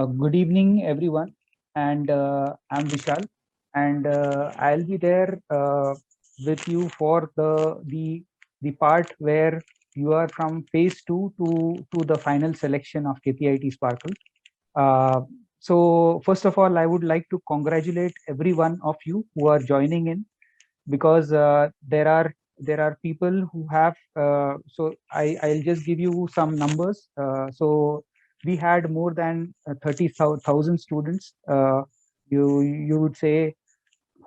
Good evening, everyone, and I'm Vishal, and I'll be there with you for the part where you are from phase two to the final selection of KPIT Sparkle. Uh, so, first of all, I would like to congratulate every one of you who are joining in because there are people who have I'll just give you some numbers. So we had more than 30,000 students, you would say,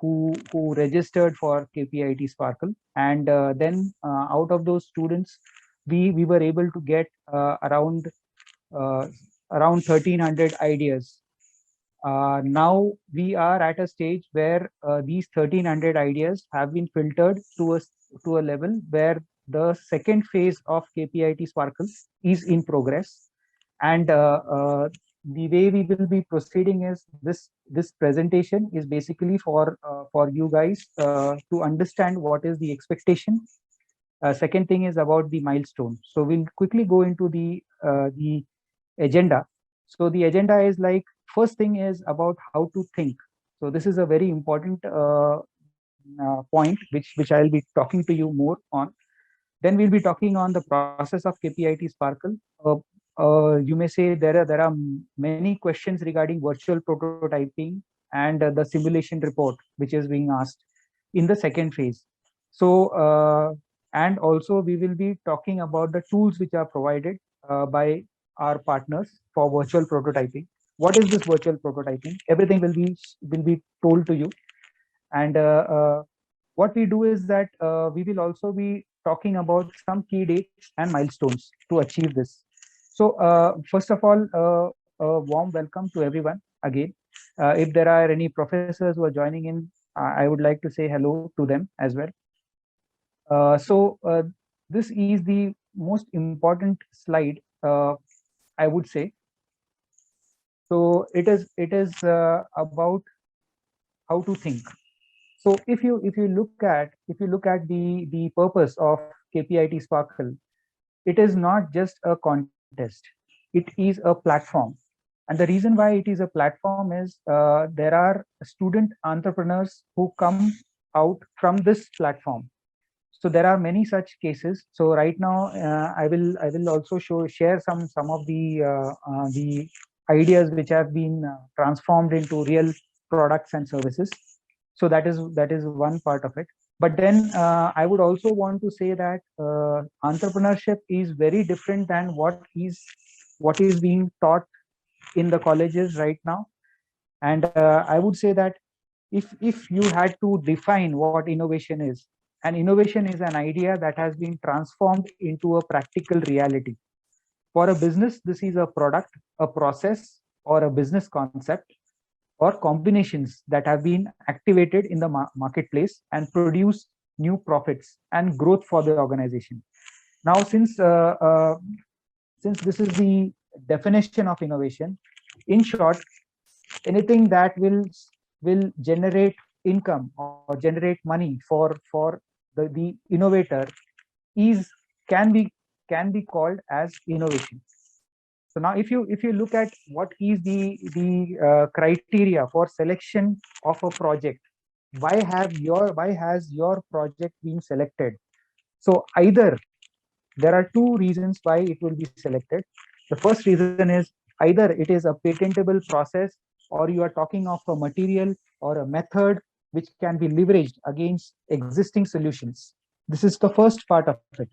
who registered for KPIT Sparkle, and then out of those students we were able to get uh, around 1300 ideas. Now we are at a stage where these 1300 ideas have been filtered to a level where the second phase of KPIT Sparkle is in progress, and the way we will be proceeding is this presentation is basically for you guys to understand what is the expectation. Second thing is about the milestone. So we'll quickly go into the agenda. So the agenda is like, first thing is about how to think. So this is a very important point which I'll be talking to you more on. Then we'll be talking on the process of KPIT Sparkle. You may say there are many questions regarding virtual prototyping and the simulation report which is being asked in the second phase. So and also we will be talking about the tools which are provided by our partners for virtual prototyping. What is this virtual prototyping? Everything will be told to you, and what we do is that we will also be talking about some key dates and milestones to achieve this. So first of all, a warm welcome to everyone again. If there are any professors who are joining in, I would like to say hello to them as well. So this is the most important slide, I would say. So it is about how to think. So if you look at the purpose of KPIT Sparkle, it is not just a contest; it is a platform. And the reason why it is a platform is there are student entrepreneurs who come out from this platform. So there are many such cases. So right now, I will also share some of the ideas which have been transformed into real products and services. So that is one part of it. But then I would also want to say that entrepreneurship is very different than what is being taught in the colleges right now. And I would say that if you had to define what innovation is, an innovation is an idea that has been transformed into a practical reality. For a business, this is a product, a process, or a business concept, or combinations that have been activated in the marketplace and produce new profits and growth for the organization. Now, since this is the definition of innovation, in short, anything that will generate income or generate money for the innovator is can be can be called as innovation. So now if you look at what is the criteria for selection of a project, why has your project been selected? So either there are two reasons why it will be selected. The first reason is either it is a patentable process, or you are talking of a material or a method which can be leveraged against existing solutions. This is the first part of it.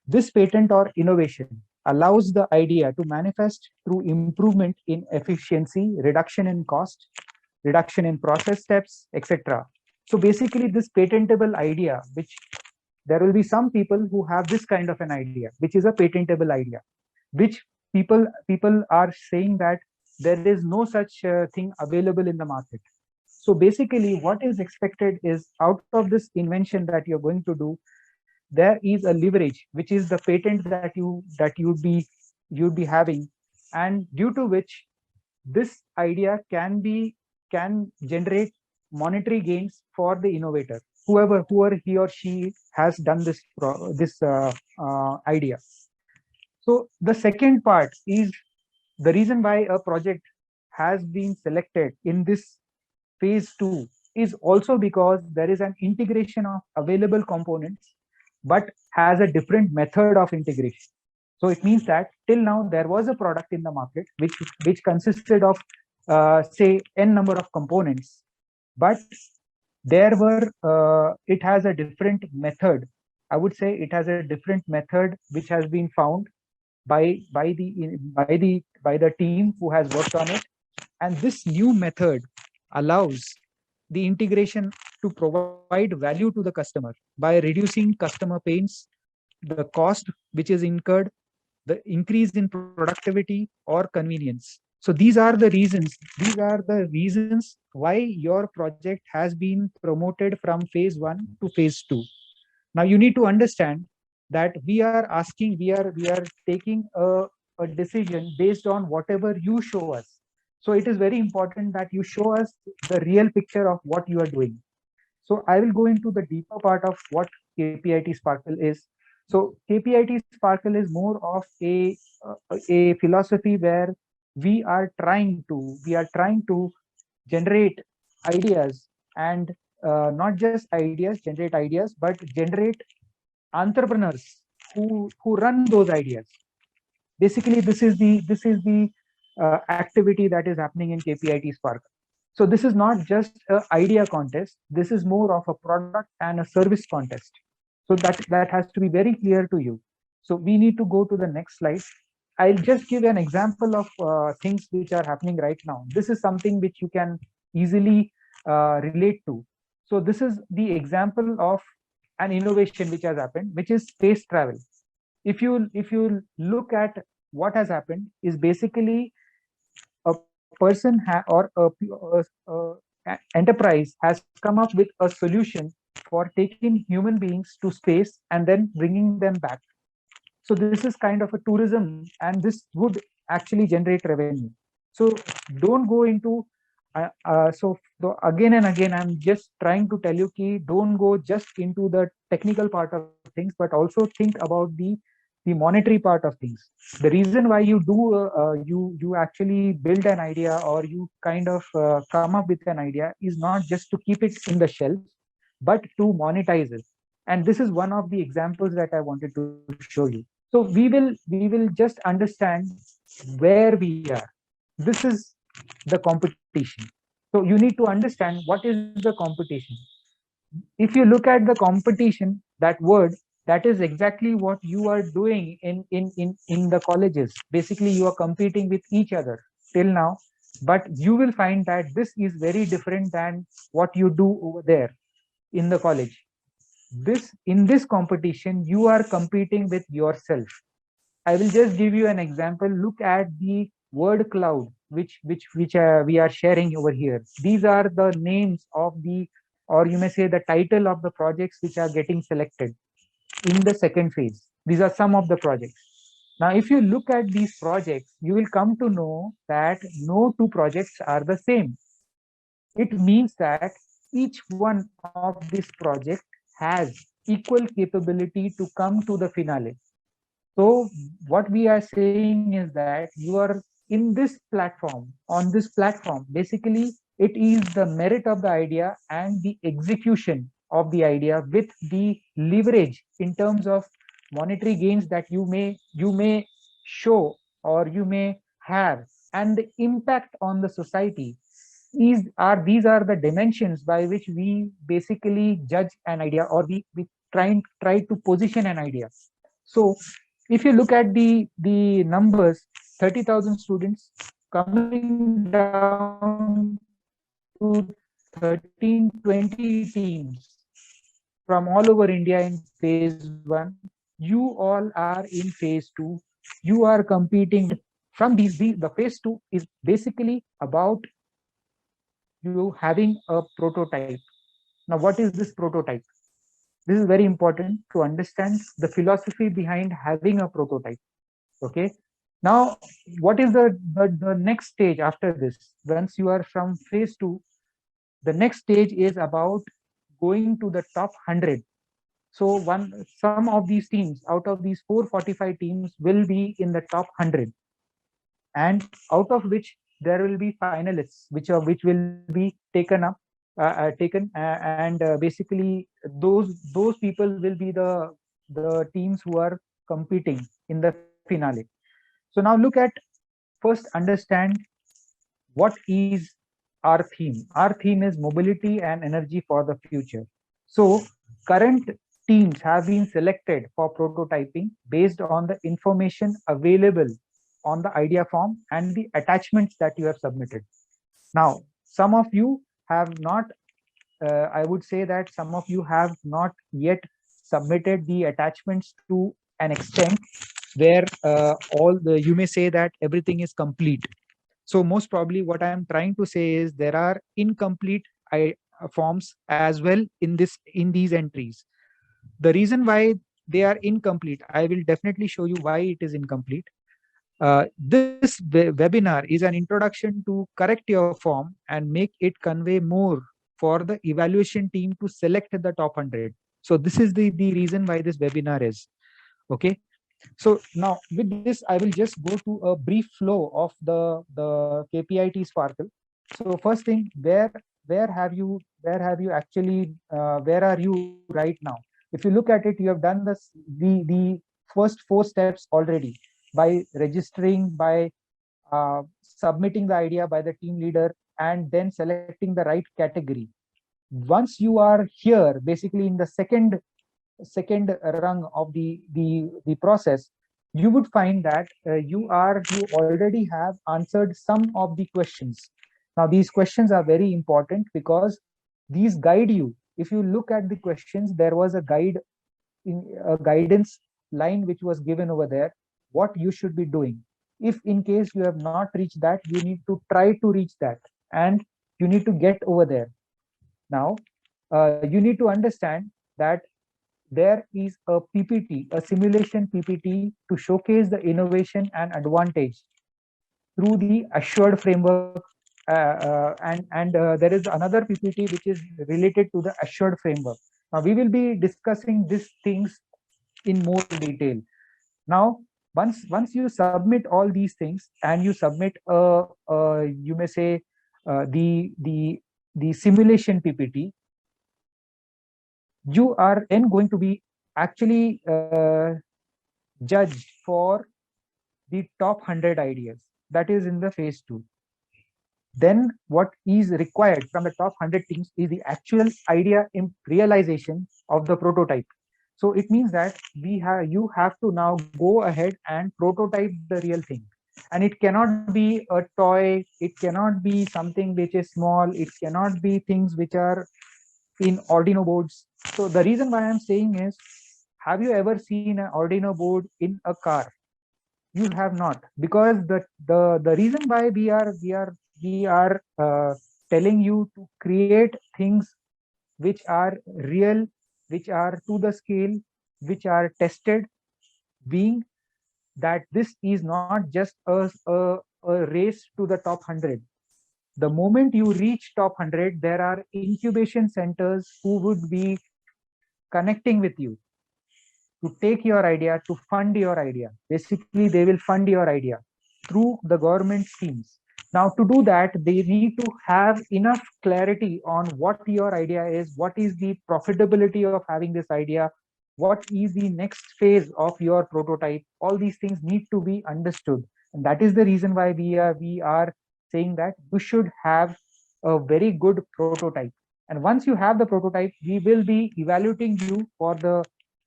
This patent or innovation allows the idea to manifest through improvement in efficiency, reduction in cost, reduction in process steps, etc. So basically, this patentable idea, which there will be some people who have this kind of an idea, which is a patentable idea, which people are saying that there is no such thing available in the market. So basically what is expected is, out of this invention that you're going to do, there is a leverage, which is the patent that you'd be having, and due to which this idea can generate monetary gains for the innovator, whoever he or she has done this idea. So the second part is the reason why a project has been selected in this phase 2 is also because there is an integration of available components, but has a different method of integration. So it means that till now there was a product in the market which consisted of say n number of components, but there were it has a different method. I would say it has a different method which has been found by the team who has worked on it, and this new method allows the integration to provide value to the customer by reducing customer pains, the cost which is incurred, the increase in productivity or convenience. So these are the reasons why your project has been promoted from phase 1 to phase 2. Now you need to understand that we are taking a decision based on whatever you show us. So it is very important that you show us the real picture of what you are doing. So I will go into the deeper part of what KPIT Sparkle is. So KPIT Sparkle is more of a philosophy where we are trying to generate ideas, and not just ideas, generate ideas, but generate entrepreneurs who run those ideas. Basically, this is the activity that is happening in KPIT Spark. So this is not just an idea contest. This is more of a product and a service contest. So that has to be very clear to you. So we need to go to the next slide. I'll just give an example of things which are happening right now. This is something which you can easily relate to. So this is the example of an innovation which has happened, which is space travel. If you look at what has happened, is basically a person or a enterprise has come up with a solution for taking human beings to space and then bringing them back. So this is kind of a tourism, and this would actually generate revenue. So don't go into again and again, I'm just trying to tell you ki don't go just into the technical part of things, but also think about the monetary part of things. The reason why you do you actually build an idea, or you kind of come up with an idea, is not just to keep it in the shelf, but to monetize it. And this is one of the examples that I wanted to show you. So we will just understand where we are. This is the competition. So you need to understand what is the competition. If you look at the competition, that word, that is exactly what you are doing in the colleges. Basically you are competing with each other till now, but you will find that this is very different than what you do over there in the college. This In this competition you are competing with yourself. I will just give you an example. Look at the word cloud, which we are sharing over here. These are the names of the, or you may say the title of the projects which are getting selected in the second phase. These are some of the projects. Now, if you look at these projects, you will come to know that no two projects are the same. It means that each one of this project has equal capability to come to the finale. So what we are saying is that you are in this platform, on this platform, basically it is the merit of the idea and the execution of the idea with the leverage in terms of monetary gains that you may show or you may have, and the impact on the society. These are the dimensions by which we basically judge an idea, or we try to position an idea. So if you look at the numbers, 30,000 students coming down to 13, 20 teams from all over India in phase 1. You all are in phase 2. You are competing from the phase 2 is basically about you having a prototype. Now, what is this prototype? This is very important to understand the philosophy behind having a prototype. Okay. Now, what is the next stage after this? Once you are from phase 2, the next stage is about going to the top 100. So some of these teams out of these 445 teams will be in the top 100, and out of which there will be finalists which will be taken up taken and basically those people will be the teams who are competing in the finale. So now look at, first understand what is our theme. Our theme is mobility and energy for the future. So current teams have been selected for prototyping based on the information available on the idea form and the attachments that you have submitted. Now, some of you have not, I would say that some of you have not yet submitted the attachments to an extent where you may say that everything is complete. So most probably what I am trying to say is there are incomplete forms as well in these entries. The reason why they are incomplete, I will definitely show you why it is incomplete. This webinar is an introduction to correct your form and make it convey more for the evaluation team to select the top 100. So this is the reason why this webinar is. Okay. So now with this, I will just go to a brief flow of the KPIT Sparkle. So first thing, where have you actually where are you right now? If you look at it, you have done the first 4 steps already by registering, by submitting the idea by the team leader, and then selecting the right category. Once you are here, basically in the second rung of the process, you would find that you already have answered some of the questions. Now these questions are very important because these guide you. If you look at the questions, there was a guidance line which was given over there, what you should be doing. If in case you have not reached that, you need to try to reach that, and you need to get over there. Now you need to understand that there is a PPT, a simulation PPT, to showcase the innovation and advantage through the assured framework. And there is another PPT which is related to the assured framework. Now we will be discussing these things in more detail. Now, once you submit all these things and you submit you may say the simulation PPT, you are then going to be actually judged for the top 100 ideas that is in the phase 2. Then what is required from the top 100 teams is the actual idea in realization of the prototype. So it means that you have to now go ahead and prototype the real thing. And it cannot be a toy, it cannot be something which is small, it cannot be things which are in Arduino boards. So the reason why I'm saying is, have you ever seen an Arduino board in a car? You have not, because the reason why we are telling you to create things which are real, which are to the scale, which are tested, being that this is not just a race to the top 100. The moment you reach top 100, there are incubation centers who would be connecting with you to take your idea, to fund your idea. Basically, they will fund your idea through the government schemes. Now, to do that, they need to have enough clarity on what your idea is, what is the profitability of having this idea, what is the next phase of your prototype. All these things need to be understood. And that is the reason why we are saying that you should have a very good prototype. And once you have the prototype, we will be evaluating you for the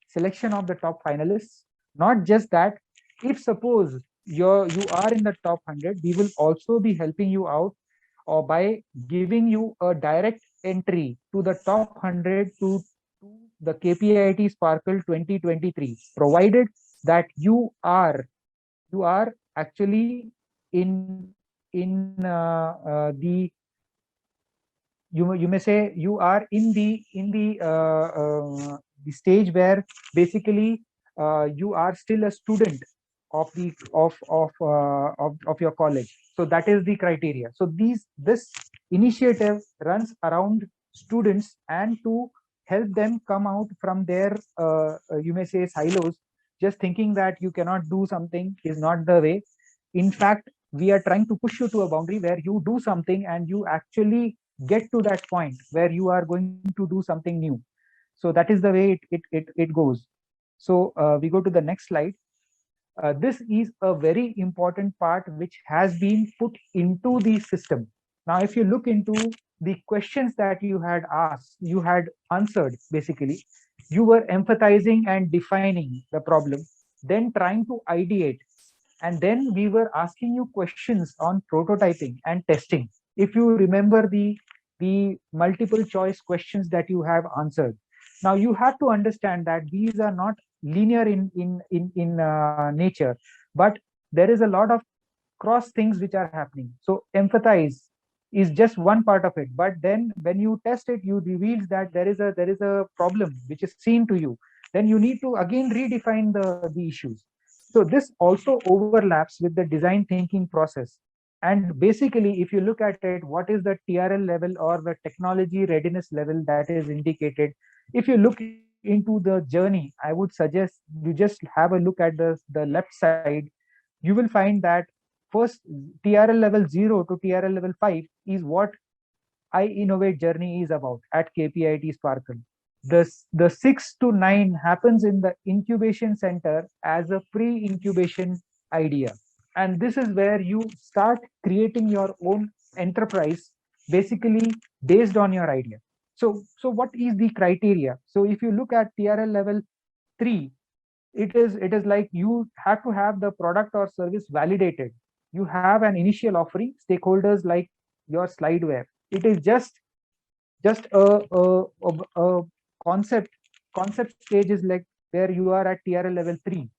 selection of the top finalists. Not just that, if suppose you are in the top 100, we will also be helping you out or by giving you a direct entry to the top 100 to the KPIT Sparkle 2023, provided that you are actually in the, you may say you are in the stage where basically you are still a student of the of your college. So that is the criteria. So this initiative runs around students and to help them come out from their you may say silos. Just thinking that you cannot do something is not the way. In fact, we are trying to push you to a boundary where you do something and you actually get to that point where you are going to do something new. So that is the way it goes. So we go to the next slide. This is a very important part which has been put into the system. Now, if you look into the questions that you had asked, you had answered, basically, you were empathizing and defining the problem, then trying to ideate, and then we were asking you questions on prototyping and testing. If you remember the multiple choice questions that you have answered, now you have to understand that these are not linear in nature, but there is a lot of cross things which are happening. So empathize is just one part of it, but then when you test it, you reveals that there is a problem which is seen to you. Then you need to again redefine the issues. So this also overlaps with the design thinking process. And basically, if you look at it, what is the TRL level or the technology readiness level that is indicated? If you look into the journey, I would suggest you just have a look at the left side. You will find that first TRL level 0 to TRL level 5 is what I Innovate journey is about at KPIT Sparkle. The 6 to 9 happens in the incubation center as a pre-incubation idea. And this is where you start creating your own enterprise, basically based on your idea. So what is the criteria? So if you look at TRL level 3, it is like you have to have the product or service validated. You have an initial offering, stakeholders like your slideware. It is just a concept. Concept stage is like where you are at TRL level 3.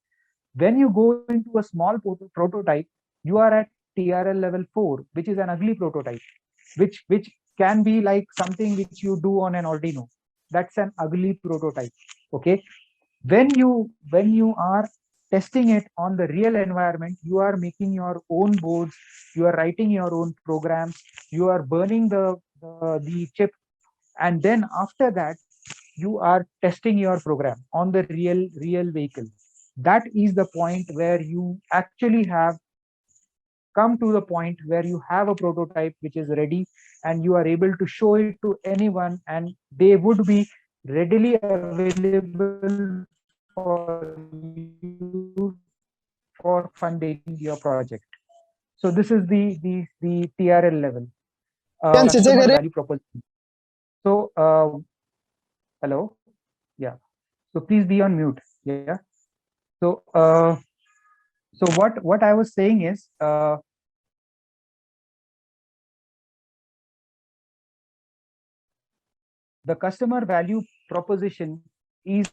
When you go into a small prototype, you are at TRL level 4, which is an ugly prototype, which can be like something which you do on an Arduino. That's an ugly prototype. Okay. When you are testing it on the real environment, you are making your own boards, you are writing your own programs, you are burning the chip, and then after that you are testing your program on the real vehicle. That is the point where you actually have come to the point where you have a prototype which is ready, and you are able to show it to anyone, and they would be readily available for you for funding your project. So this is the TRL level, customer value proposition. So hello, yeah. So please be on mute. Yeah. So what I was saying is, the customer value proposition is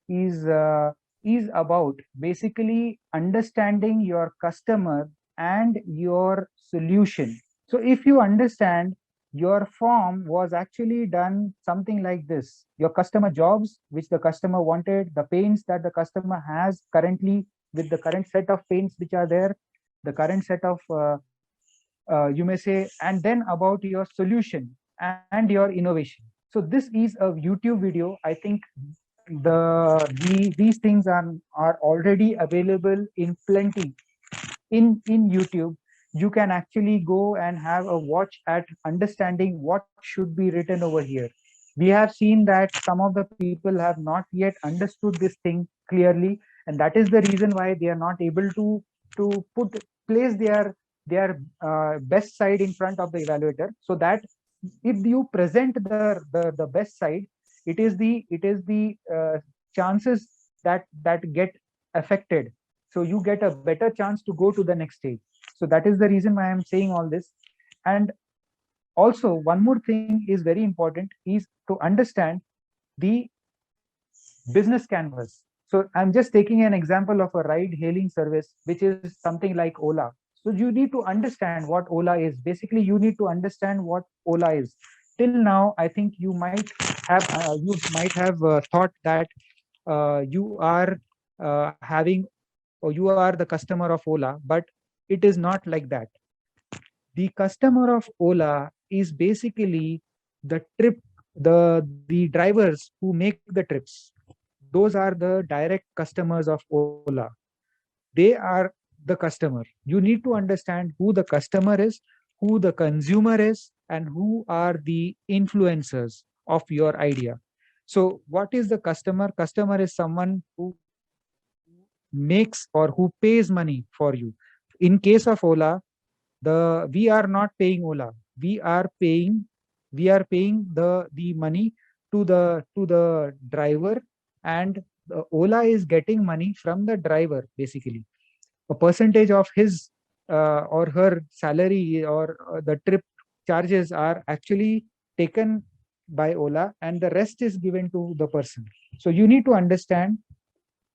is uh, is about basically understanding your customer and your solution. So if you understand, your form was actually done something like this: your customer jobs which the customer wanted, the pains that the customer has currently with the current set of pains which are there, the current set of you may say, and then about your solution and your innovation. So this is a YouTube video. I think these things are already available in plenty in YouTube. You can actually go and have a watch at understanding what should be written over here. We have seen that some of the people have not yet understood this thing clearly, and that is the reason why they are not able to place their best side in front of the evaluator, so that if you present the best side, it is the chances that get affected. So you get a better chance to go to the next stage. So that is the reason why I'm saying all this. And also one more thing is very important, is to understand the business canvas. So I'm just taking an example of a ride hailing service, which is something like Ola. So you need to understand what Ola is. Basically, you need to understand what Ola is. Till now, I think you might have thought that you are having, or you are the customer of Ola, but it is not like that. The customer of Ola is basically the trip, the drivers who make the trips. Those are the direct customers of Ola. They are the customer. You need to understand who the customer is, who the consumer is, and who are the influencers of your idea. So what is the customer? Customer is someone who makes or who pays money for you. In case of Ola, the we are not paying Ola. We are paying the money to the driver, and the Ola is getting money from the driver basically. A percentage of his or her salary or the trip charges are actually taken by Ola, and the rest is given to the person. So you need to understand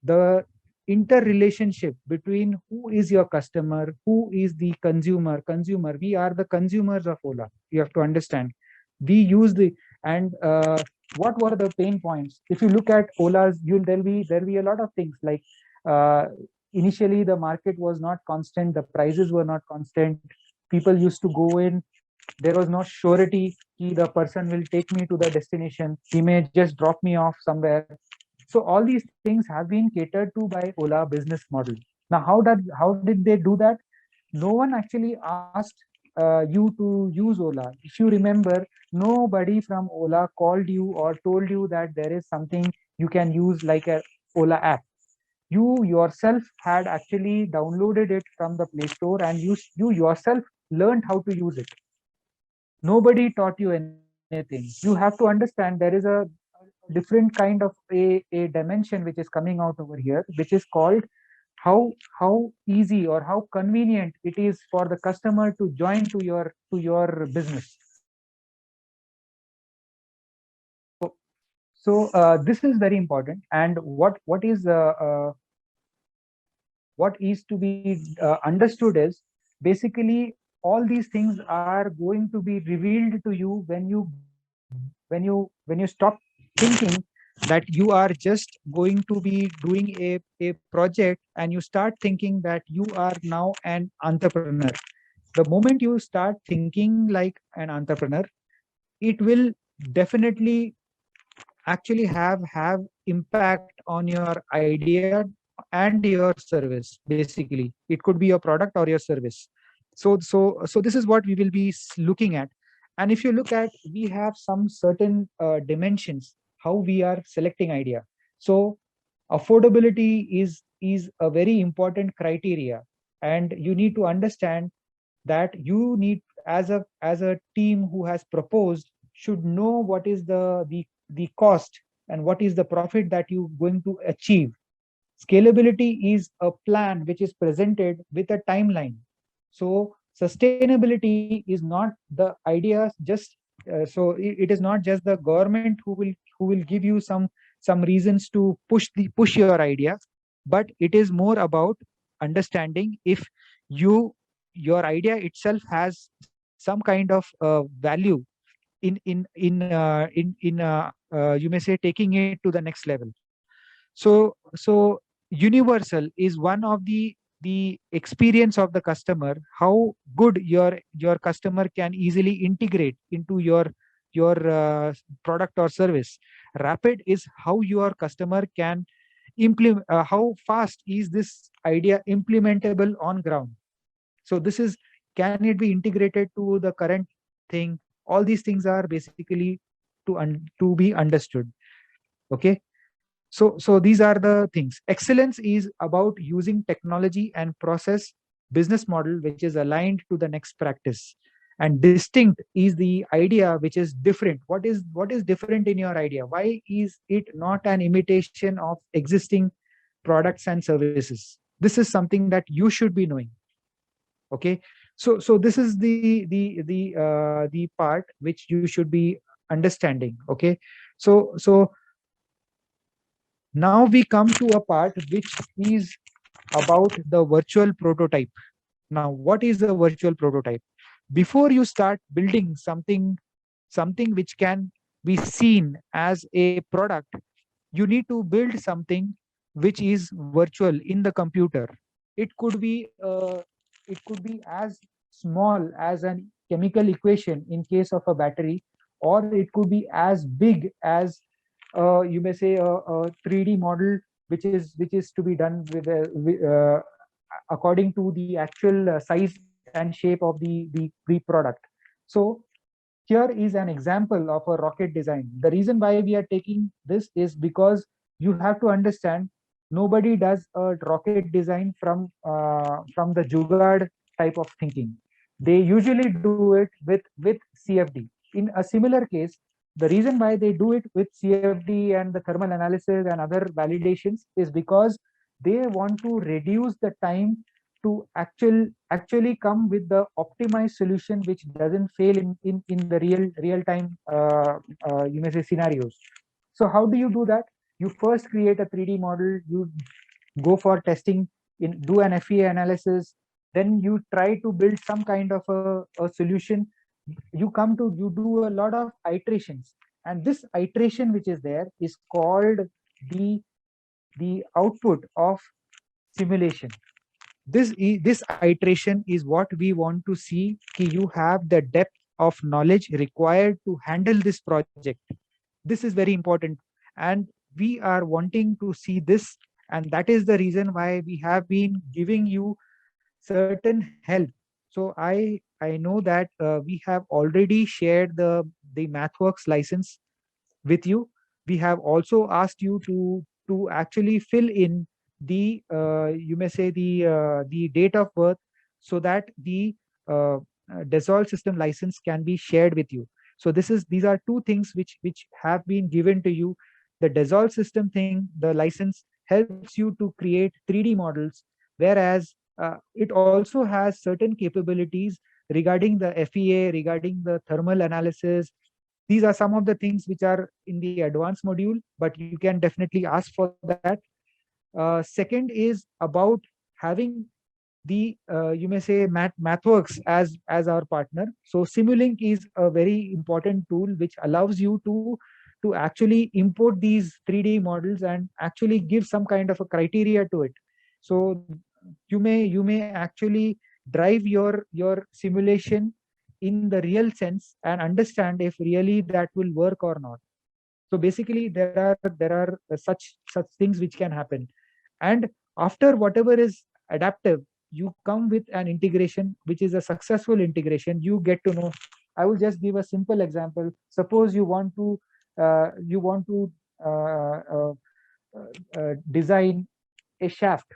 the interrelationship between who is your customer, who is the consumer. We are the consumers of Ola. You have to understand. We use the and what were the pain points? If you look at Ola's, you there'll be a lot of things like uh, initially the market was not constant, the prices were not constant. People used to go in. There was no surety. The person will take me to the destination. He may just drop me off somewhere. So all these things have been catered to by Ola business model. Now, how did they do that? No one actually asked you to use Ola. If you remember, nobody from Ola called you or told you that there is something you can use like a Ola app. You yourself had actually downloaded it from the Play Store, and you yourself learned how to use it. Nobody taught you anything. You have to understand there is a different kind of a dimension which is coming out over here, which is called how easy or how convenient it is for the customer to join to your business. So this is very important. And what is to be understood is basically all these things are going to be revealed to you when you stop thinking that you are just going to be doing a project, and you start thinking that you are now an entrepreneur. The moment you start thinking like an entrepreneur, it will definitely actually have impact on your idea and your service. Basically, it could be your product or your service. So this is what we will be looking at. And if you look at, we have some certain dimensions how we are selecting idea. So affordability is a very important criteria, and you need to understand that you need, as a team who has proposed, should know what is the cost and what is the profit that you going to achieve. Scalability is a plan which is presented with a timeline. So sustainability is not the ideas just it is not just the government who will give you some reasons to push your idea, but it is more about understanding if you your idea itself has some kind of value in you may say taking it to the next level. So universal is one of the experience of the customer, how good your customer can easily integrate into your product or service. Rapid is how your customer can implement, how fast is this idea implementable on ground. So this is, can it be integrated to the current thing? All these things are basically to be understood. Okay. So these are the things. Excellence is about using technology and process business model which is aligned to the next practice. And distinct is the idea which is different. What is different in your idea? Why is it not an imitation of existing products and services? This is something that you should be knowing. Okay. So this is the part which you should be understanding. Okay. So now we come to a part which is about the virtual prototype. Now, what is a virtual prototype? Before you start building something which can be seen as a product, you need to build something which is virtual in the computer. It could be as small as an chemical equation in case of a battery, or it could be as big as you may say a 3D model which is to be done with according to the actual size and shape of the product. So here is an example of a rocket design. The reason why we are taking this is because you have to understand, nobody does a rocket design from the Jugaad type of thinking. They usually do it with CFD. In a similar case, the reason why they do it with CFD and the thermal analysis and other validations is because they want to reduce the time to actually come with the optimized solution which doesn't fail in the real time you may say scenarios. So how do you do that? You first create a 3D model, you go for testing, do an FEA analysis, then you try to build some kind of a solution. You do a lot of iterations, and this iteration which is there is called the the output of simulation. This iteration is what we want to see, कि you have the depth of knowledge required to handle this project. This is very important, and we are wanting to see this, and that is the reason why we have been giving you certain help. So I know that we have already shared the MathWorks license with you. We have also asked you to actually fill in the you may say the date of birth, so that the Dassault system license can be shared with you. So these are two things which have been given to you. The Dassault system thing, the license helps you to create 3D models, whereas it also has certain capabilities regarding the FEA, regarding the thermal analysis. These are some of the things which are in the advanced module, but you can definitely ask for that. Second is about having the you may say MathWorks as our partner. So Simulink is a very important tool which allows you to actually import these 3D models and actually give some kind of a criteria to it. So you may actually drive your simulation in the real sense and understand if really that will work or not. So basically there are such things which can happen. And after whatever is adaptive, you come with an integration which is a successful integration. You get to know. I will just give a simple example. Suppose you want to uh, uh, design a shaft.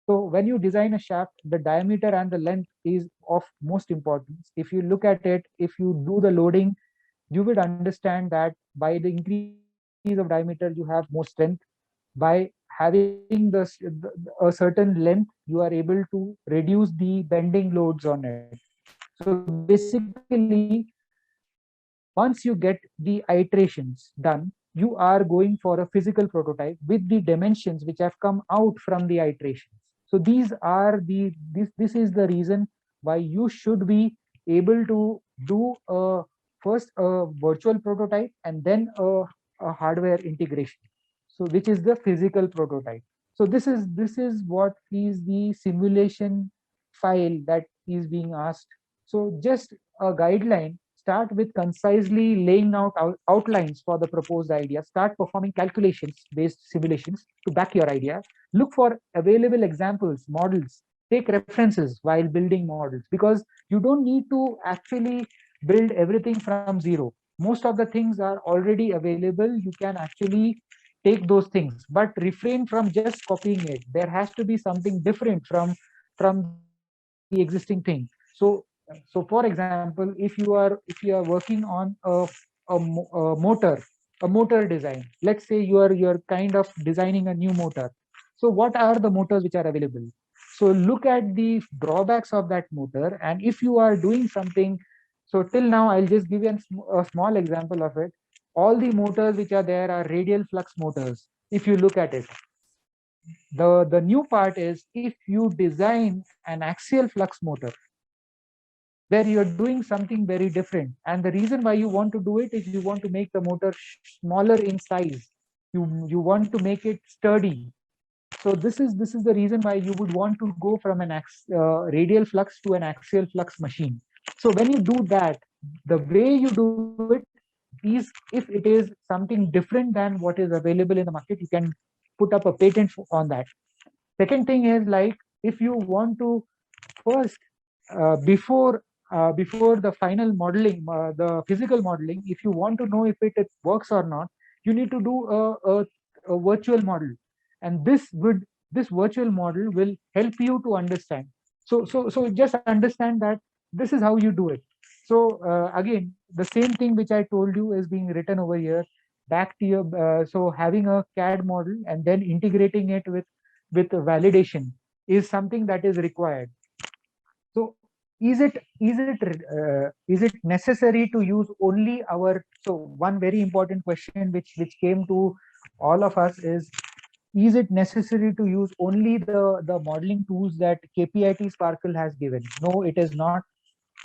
So when you design a shaft, the diameter and the length is of most importance. If you look at it, if you do the loading, you would understand that by the increase of diameter, you have more strength. By having a certain length, you are able to reduce the bending loads on it. So basically, once you get the iterations done, you are going for a physical prototype with the dimensions which have come out from the iterations. So these are this is the reason why you should be able to do first a virtual prototype and then a hardware integration. So which is the physical prototype. So this is what is the simulation file that is being asked. So just a guideline: start with concisely laying outlines for the proposed idea, start performing calculations based simulations to back your idea, look for available examples, models, take references while building models, because you don't need to actually build everything from zero. Most of the things are already available. You can actually take those things, but refrain from just copying it. There has to be something different from the existing thing. So for example, if you are working on a motor design. Let's say you're kind of designing a new motor. So what are the motors which are available? So look at the drawbacks of that motor, and if you are doing something. So till now I'll just give you a small example of it. All the motors which are there are radial flux motors. If you look at it, the new part is, if you design an axial flux motor where you're doing something very different, and the reason why you want to do it is you want to make the motor smaller in size. You want to make it sturdy. So this is the reason why you would want to go from an radial flux to an axial flux machine. So when you do that, the way you do it is, if it is something different than what is available in the market, you can put up a patent on that. Second thing is like, if you want to first, before the final modeling, the physical modeling, if you want to know if it works or not, you need to do a virtual model, and this virtual model will help you to understand. So just understand that this is how you do it. So again, the same thing which I told you is being written over here back to your, so having a CAD model and then integrating it with validation is something that is required. So is it necessary to use only our, so one very important question which came to all of us is it necessary to use only the modeling tools that KPIT Sparkle has given? No, it is not.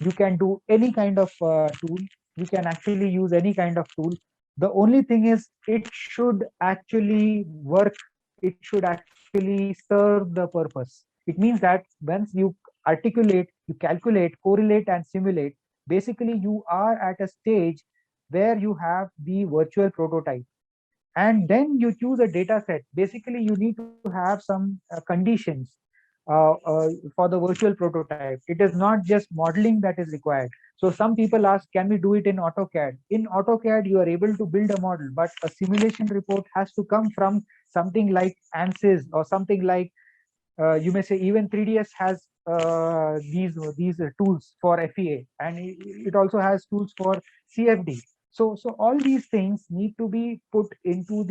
You can do any kind of tool. You can actually use any kind of tool. The only thing is it should actually work. It should actually serve the purpose. It means that once you articulate, you calculate, correlate, and simulate, basically you are at a stage where you have the virtual prototype, and then you choose a data set. Basically you need to have some conditions for the virtual prototype. It is not just modeling that is required. So some people ask, can we do it in AutoCAD? In AutoCAD you are able to build a model, but a simulation report has to come from something like ANSYS or something like, you may say even 3ds has these tools for FEA, and it also has tools for CFD. So all these things need to be put into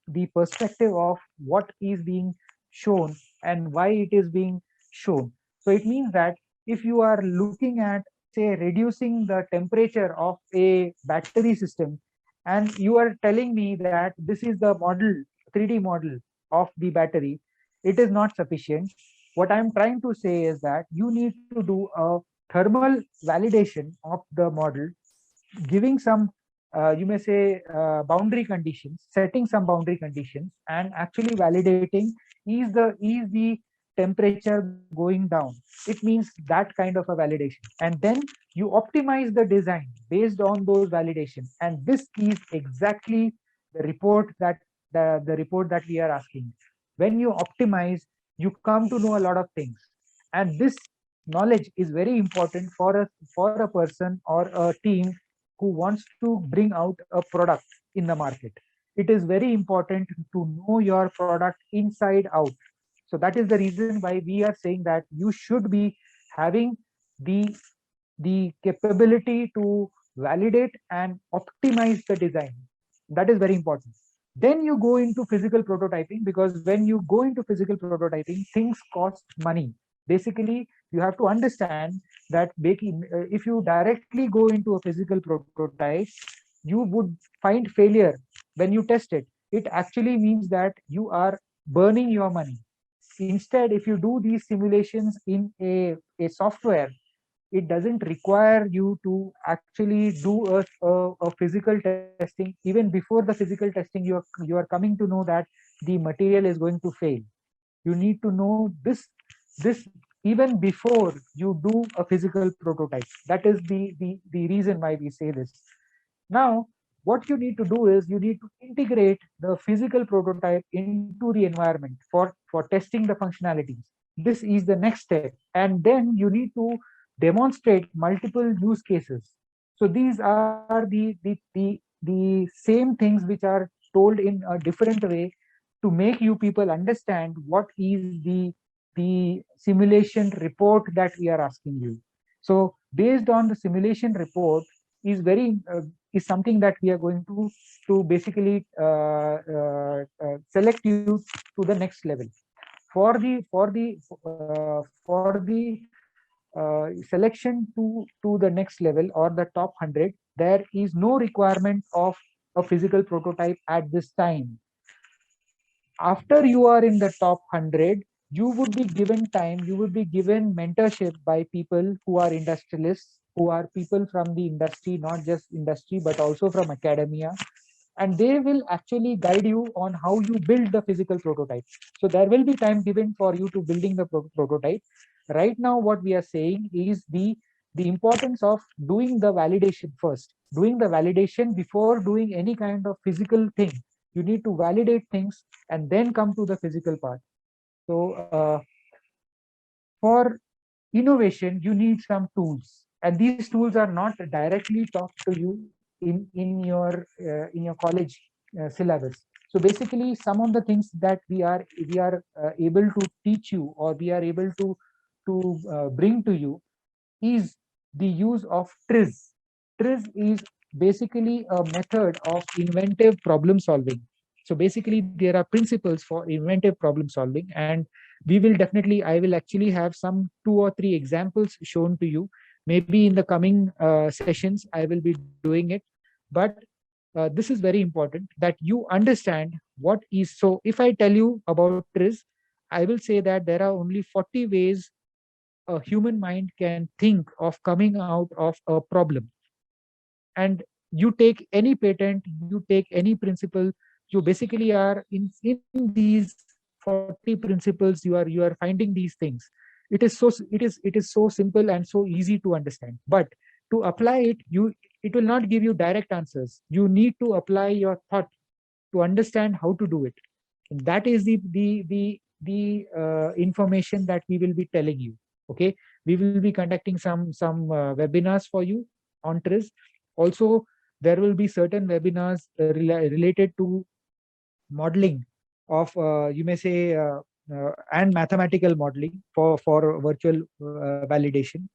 the perspective of what is being shown and why it is being shown. So it means that if you are looking at, say, reducing the temperature of a battery system, and you are telling me that this is the model, 3D model of the battery, it is not sufficient. What I'm trying to say is that you need to do a thermal validation of the model, giving some, you may say, boundary conditions, setting some boundary conditions, and actually validating, is the temperature going down. It means that kind of a validation, and then you optimize the design based on those validations. And this is exactly the report that the report that we are asking. When you optimize, you come to know a lot of things, and this knowledge is very important for a person or a team who wants to bring out a product in the market. It is very important to know your product inside out. So that is the reason why we are saying that you should be having the the capability to validate and optimize the design. That is very important. Then you go into physical prototyping, because when you go into physical prototyping, things cost money. Basically you have to understand that if you directly go into a physical prototype, you would find failure when you test it. It actually means that you are burning your money. Instead, if you do these simulations in a software, it doesn't require you to actually do a physical testing. Even before the physical testing, you are coming to know that the material is going to fail. You need to know this even before you do a physical prototype. That is the reason why we say this. Now what you need to do is you need to integrate the physical prototype into the environment for testing the functionalities. This is the next step, and then you need to demonstrate multiple use cases. So these are the same things which are told in a different way to make you people understand what is the simulation report that we are asking you. So based on the simulation report is very is something that we are going to basically select you to the next level. For the selection to the next level or the top 100, there is no requirement of a physical prototype at this time. After you are in the top 100, you would be given time, you would be given mentorship by people who are industrialists, who are people from the industry, not just industry but also from academia, and they will actually guide you on how you build the physical prototype. So there will be time given for you to building the prototype. Right now what we are saying is the importance of doing the validation first, doing the validation before doing any kind of physical thing. You need to validate things and then come to the physical part. So for innovation, you need some tools, and these tools are not directly taught to you in your college syllabus. So basically, some of the things that we are able to teach you, or we are able to bring to you, is the use of TRIZ. TRIZ is basically a method of inventive problem solving. So basically, there are principles for inventive problem solving, and I will actually have some 2 or 3 examples shown to you. Maybe in the coming sessions, I will be doing it. But this is very important that you understand what is. So if I tell you about TRIZ, I will say that there are only 40 ways a human mind can think of coming out of a problem. And you take any patent, you take any principle, you basically are in these 40 principles, you are finding these things. It is so simple and so easy to understand, but to apply it, it will not give you direct answers. You need to apply your thought to understand how to do it. And that is the information that we will be telling you. Okay, we will be conducting some webinars for you on TRIZ. Also, there will be certain webinars related to modeling of, you may say, and mathematical modeling for virtual validation.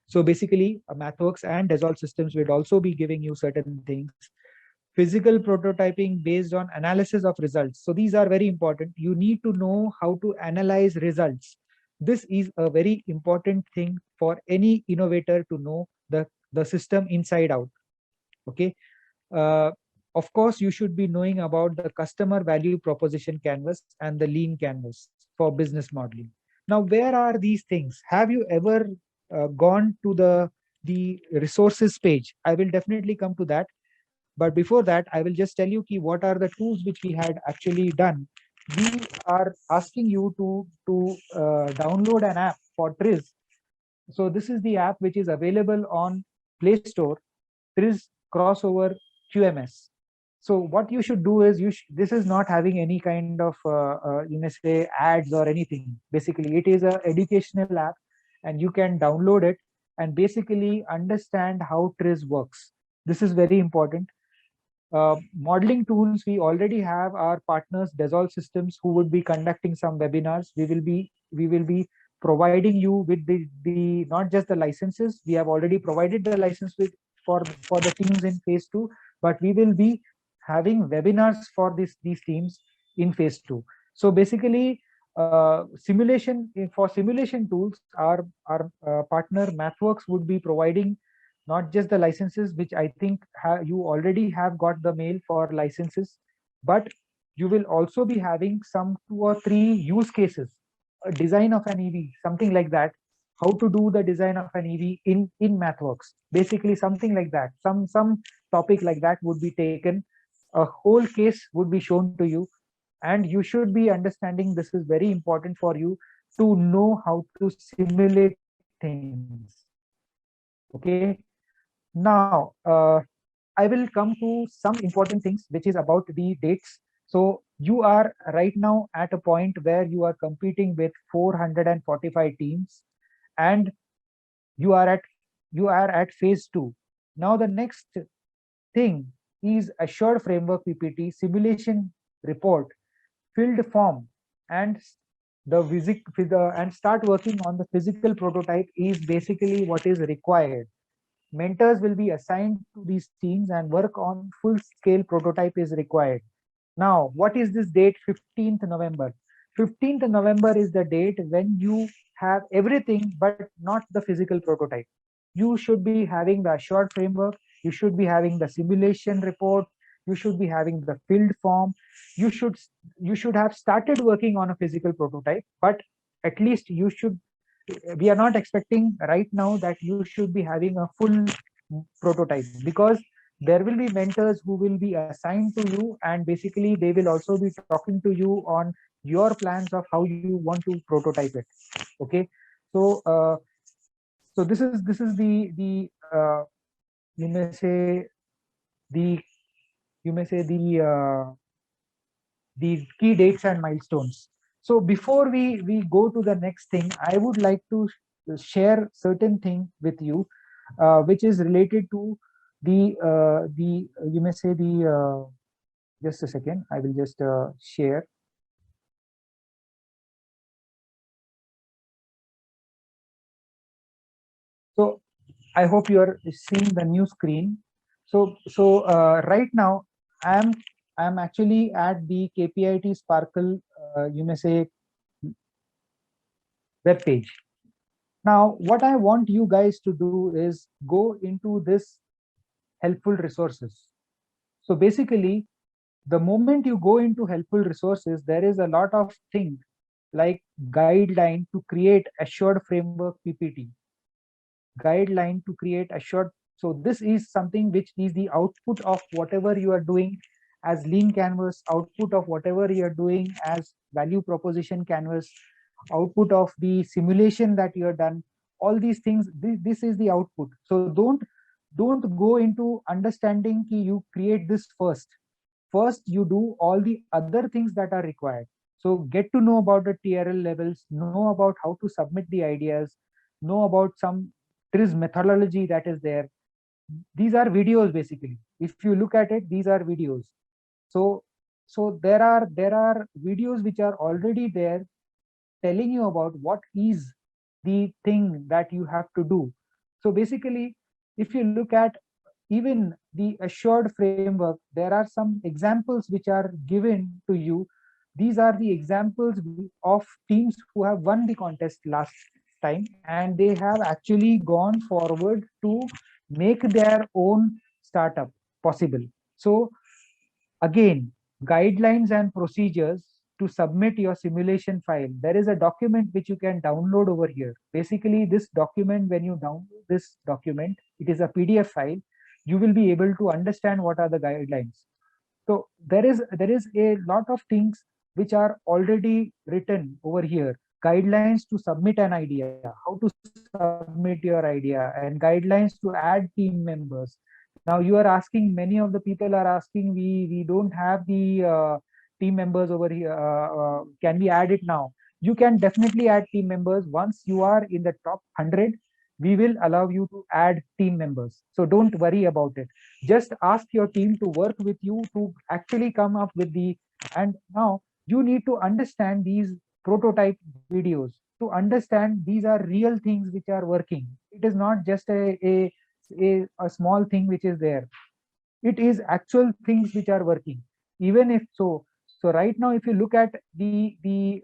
So basically, MathWorks and Dassault Systems will also be giving you certain things. Physical prototyping based on analysis of results. So these are very important. You need to know how to analyze results. This is a very important thing for any innovator to know the system inside out. Okay. Uh, of course, you should be knowing about the customer value proposition canvas and the lean canvas for business modeling. Now, where are these things? Have you ever gone to the resources page? I will definitely come to that. But before that, I will just tell you what are the tools which we had actually done. We are asking you to download an app for TRIZ. So this is the app which is available on Play Store, TRIZ Crossover QMS. So what you should do is this is not having any kind of you may say ads or anything. Basically, it is a educational app, and you can download it and basically understand how TRIZ works. This is very important. Modeling tools, we already have our partners Dassault Systems, who would be conducting some webinars. We will be providing you with the not just the licenses. We have already provided the license for the teams in phase 2, but we will be having webinars for these teams in phase 2. So basically, for simulation tools, our partner MathWorks would be providing not just the licenses, which I think you already have got the mail for licenses, but you will also be having some 2 or 3 use cases, a design of an EV, something like that, how to do the design of an EV in MathWorks, basically something like that. Some topic like that would be taken, a whole case would be shown to you, and you should be understanding this is very important for you to know how to simulate things. Okay. Now, I will come to some important things, which is about the dates. So you are right now at a point where you are competing with 445 teams, and you are at phase 2. Now the next thing is assured framework PPT, simulation report, filled form, and and start working on the physical prototype is basically what is required. Mentors will be assigned to these teams and work on full scale prototype is required. Now, what is this date? 15th November. 15th November is the date when you have everything but not the physical prototype. You should be having the assured framework, you should be having the simulation report, you should be having the filled form, you should you should have started working on a physical prototype, but at least you should, we are not expecting right now that you should be having a full prototype, because there will be mentors who will be assigned to you, and basically they will also be talking to you on your plans of how you want to prototype it. Okay. So this is the you may say the you may say the key dates and milestones. So before we go to the next thing, I would like to share certain thing with you, which is related to the you may say the just a second. I will just share. So I hope you are seeing the new screen. So right now I'm I'm actually at the KPIT Sparkle, you may say, web page. Now, what I want you guys to do is go into this helpful resources. So basically, the moment you go into helpful resources, there is a lot of things like guideline to create assured framework PPT, guideline to create assured. So this is something which is the output of whatever you are doing as lean canvas, output of whatever you are doing as value proposition canvas, output of the simulation that you have done. All these things, this is the output. So don't go into understanding ki you create this first. First you do all the other things that are required. So get to know about the TRL levels, know about how to submit the ideas, know about some, there is methodology that is there. These are videos basically. If you look at it, these are videos. So there are videos which are already there telling you about what is the thing that you have to do. So basically, if you look at even the assured framework, there are some examples which are given to you. These are the examples of teams who have won the contest last time, and they have actually gone forward to make their own startup possible. So again, guidelines and procedures to submit your simulation file. There is a document which you can download over here. Basically, this document, when you download this document, it is a PDF file. You will be able to understand what are the guidelines. So there is a lot of things which are already written over here. Guidelines to submit an idea, how to submit your idea, and guidelines to add team members. Now you are asking, many of the people are asking, we don't have the team members over here. Can we add it now? You can definitely add team members once you are in the top 100. We will allow you to add team members. So don't worry about it. Just ask your team to work with you to actually come up with the. And now you need to understand these prototype videos to understand these are real things which are working. It is not just a small thing which is there. It is actual things which are working. Even if so, so right now if you look at the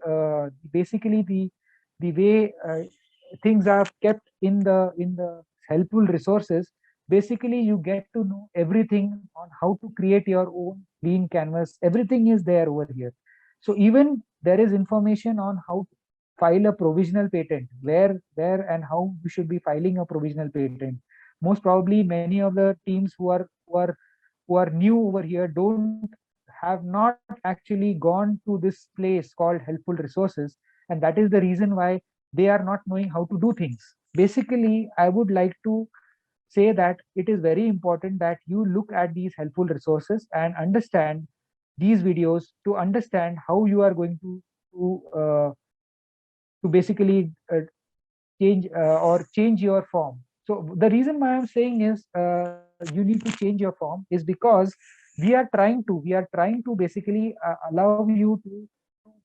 basically the way things are kept in the helpful resources, basically you get to know everything on how to create your own lean canvas. Everything is there over here. So even there is information on how to file a provisional patent, where and how we should be filing a provisional patent. Most probably many of the teams who are new over here don't have not actually gone to this place called helpful resources, and that is the reason why they are not knowing how to do things. Basically, I would like to say that it is very important that you look at these helpful resources and understand these videos to understand how you are going to basically change or change your form. So the reason why I'm saying is you need to change your form is because we are trying to basically allow you to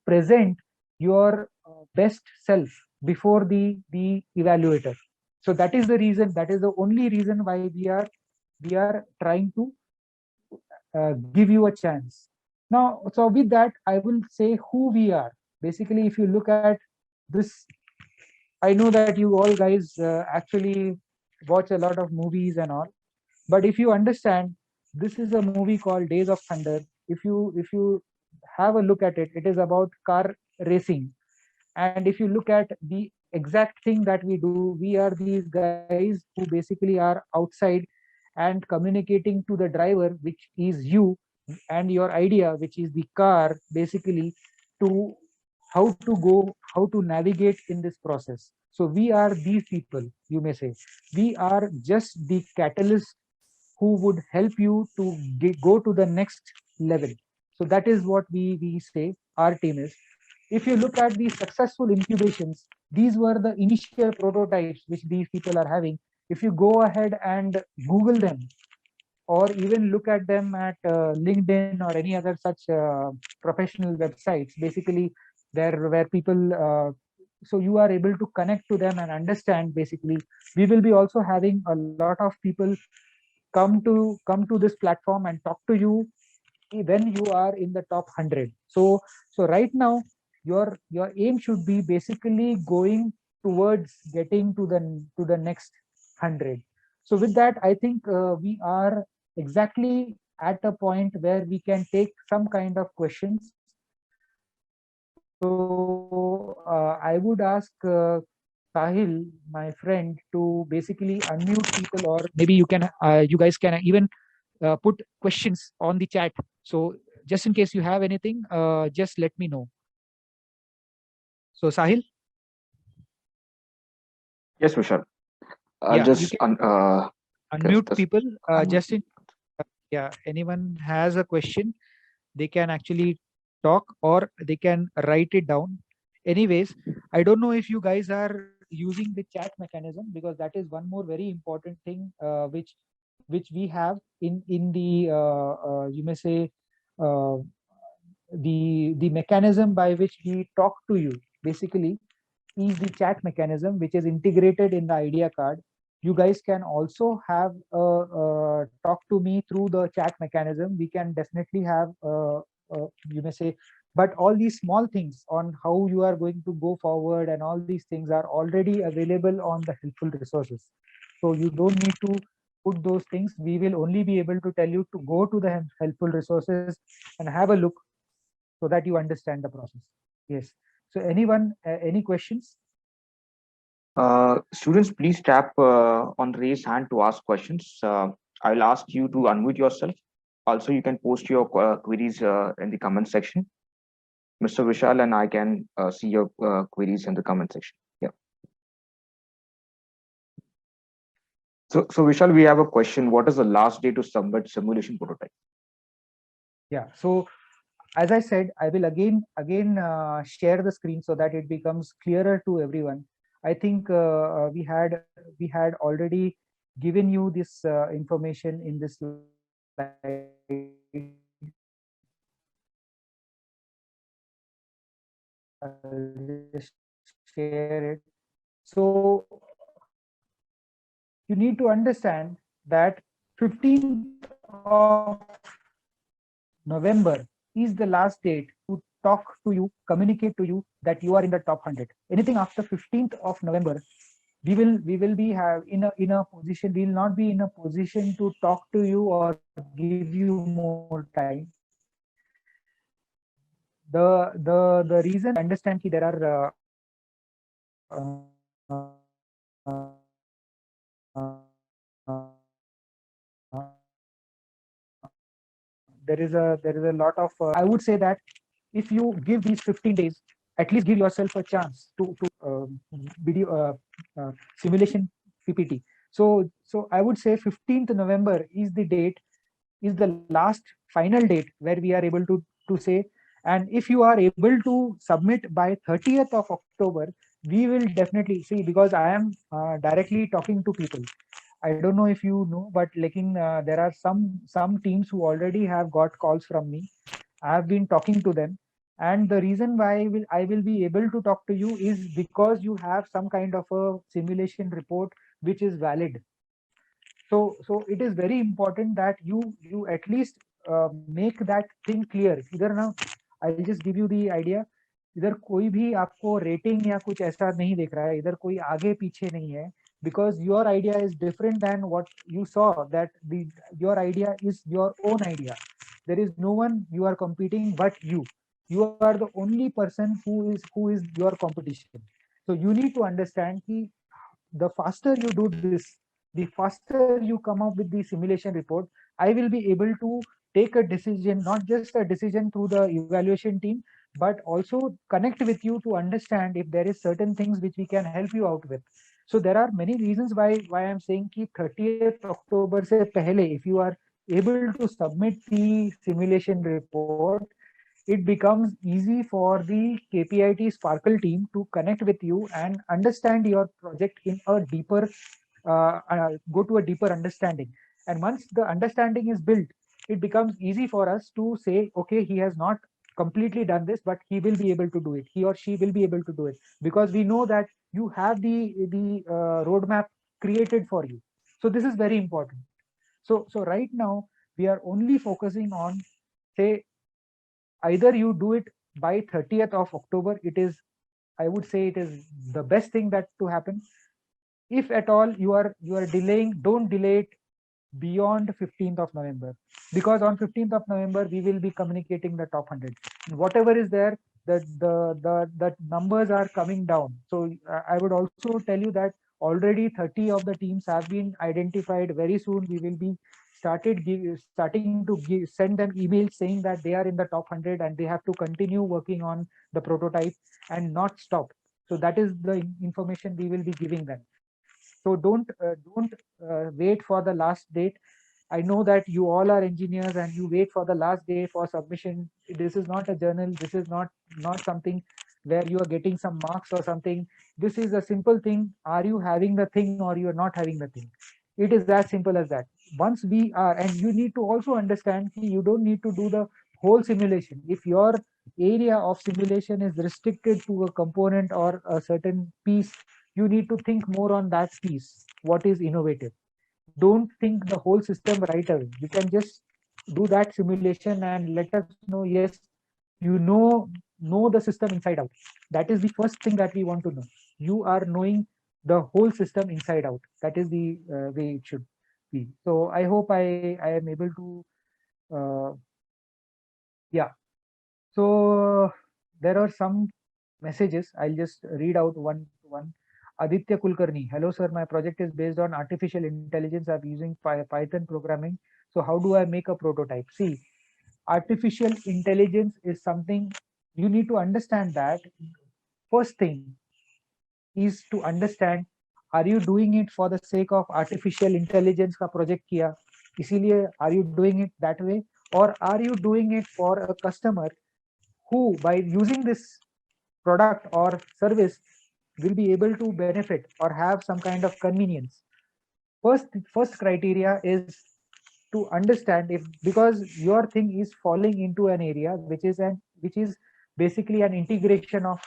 present your best self before the evaluator. So that is the reason, that is the only reason why we are trying to give you a chance. Now, so with that, I will say who we are. Basically, if you look at this, I know that you all guys actually watch a lot of movies and all, but if you understand, this is a movie called Days of Thunder. If you have a look at it, it is about car racing. And if you look at the exact thing that we do, we are these guys who basically are outside and communicating to the driver, which is you, and your idea, which is the car, basically to how to go, how to navigate in this process. So we are these people, you may say. We are just the catalyst who would help you to go to the next level. So that is what we say our team is. if you look at these successful incubations, these were the initial prototypes which these people are having. If you go ahead and Google them, or even look at them at LinkedIn or any other such professional websites, basically there where people, so you are able to connect to them and understand. Basically, we will be also having a lot of people come to this platform and talk to you when you are in the top 100. So right now your aim should be basically going towards getting to the next 100. So with that, I think we are exactly at a point where we can take some kind of questions. So I would ask Sahil, my friend, to basically unmute people, or maybe you guys can even put questions on the chat. So just in case you have anything, just let me know. So Sahil, Yes, Vishal. I'll yeah, you just can unmute this people. unmute. Just in Yeah, anyone has a question, they can actually talk or they can write it down. Anyways, I don't know if you guys are using the chat mechanism, because that is one more very important thing which we have in the you may say uh, the mechanism by which we talk to you basically is the chat mechanism, which is integrated in the idea card. You guys can also have talk to me through the chat mechanism. We can definitely have you may say, but all these small things on how you are going to go forward and all these things are already available on the helpful resources. So you don't need to put those things. We will only be able to tell you to go to the helpful resources and have a look, so that you understand the process. Yes. So anyone, any questions? Students, please tap on raise hand to ask questions. I'll ask you to unmute yourself. Also, you can post your queries in the comment section. Mr. Vishal and I can see your queries in the comment section. Yeah. So Vishal, we have a question. What is the last day to submit simulation prototype? Yeah. So as I said, I will again share the screen so that it becomes clearer to everyone. I think we had already given you this information in this slide. I'll just share it. So you need to understand that 15th of November is the last date to talk to you, communicate to you that you are in the top 100. Anything after 15th of November, we will be have in a position, we will not be in a position to talk to you or give you more time. The reason, I understand ki there are there is a lot of I would say that if you give these 15 days, at least give yourself a chance to video simulation PPT. So I would say 15th November is the date, is the last final date where we are able to say. And if you are able to submit by 30th of October, we will definitely see, because I am directly talking to people. I don't know if you know, but like there are some teams who already have got calls from me. I have been talking to them, and the reason why I will be able to talk to you is because you have some kind of a simulation report which is valid. So it is very important that you at least make that thing clear. Either now I'll just give you the idea. इधर कोई भी आपको rating या कुछ ऐसा नहीं दिख रहा है, इधर कोई आगे पीछे नहीं है, because your idea is different than what you saw, that your idea is your own idea. There is no one you are competing but you are the only person who is your competition. So you need to understand ki the faster you do this, the faster you come up with the simulation report, I will be able to take a decision, not just a decision through the evaluation team, but also connect with you to understand if there is certain things which we can help you out with. So there are many reasons why I'm saying ki 30th October se pehle, if you are able to submit the simulation report, it becomes easy for the KPIT Sparkle team to connect with you and understand your project in a deeper, go to a deeper understanding. And once the understanding is built, it becomes easy for us to say, okay, he has not completely done this, but he will be able to do it. He or she will be able to do it, because we know that you have the roadmap created for you. So this is very important. So right now we are only focusing on, say, either you do it by 30th of October. It is, I would say, it is the best thing that to happen. If at all you are delaying, don't delay it beyond 15th of November, because on 15th of November we will be communicating the top 100. Whatever is there, the numbers are coming down. So I would also tell you that already 30 of the teams have been identified. Very soon we will be starting to send them emails saying that they are in the top 100 and they have to continue working on the prototype and not stop. So that is the information we will be giving them. So don't wait for the last date. I know that you all are engineers and you wait for the last day for submission. This is not a journal. This is not something where you are getting some marks or something. This is a simple thing. Are you having the thing or you are not having the thing? It is as simple as that. Once we are, and you need to also understand, you don't need to do the whole simulation. If your area of simulation is restricted to a component or a certain piece, you need to think more on that piece. What is innovative? Don't think the whole system right away. You can just do that simulation and let us know, yes, you know the system inside out. That is the first thing that we want to know. You are knowing the whole system inside out. That is the way it should be. So I hope I am able to yeah. So there are some messages. I'll just read out one to one. Aditya Kulkarni, hello sir, my project is based on artificial intelligence. I'm using Python programming. So how do I make a prototype? See, artificial intelligence is something you need to understand. That first thing is to understand, are you doing it for the sake of artificial intelligence का project किया, इसीलिए are you doing it that way, or are you doing it for a customer who by using this product or service will be able to benefit or have some kind of convenience. First criteria is to understand if, because your thing is falling into an area which is basically an integration of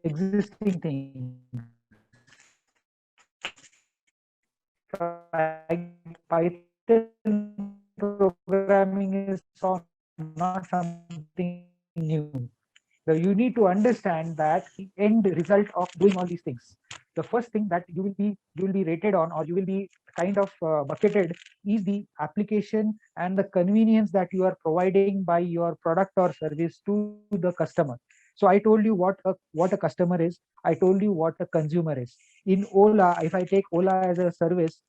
existing things. Python programming is not something new. So you need to understand that the end result of doing all these things. The first thing that you will be rated on, or you will be kind of bucketed, is the application and the convenience that you are providing by your product or service to the customer. So I told you what a customer is. I told you what a consumer is. In Ola, if I take Ola as a service,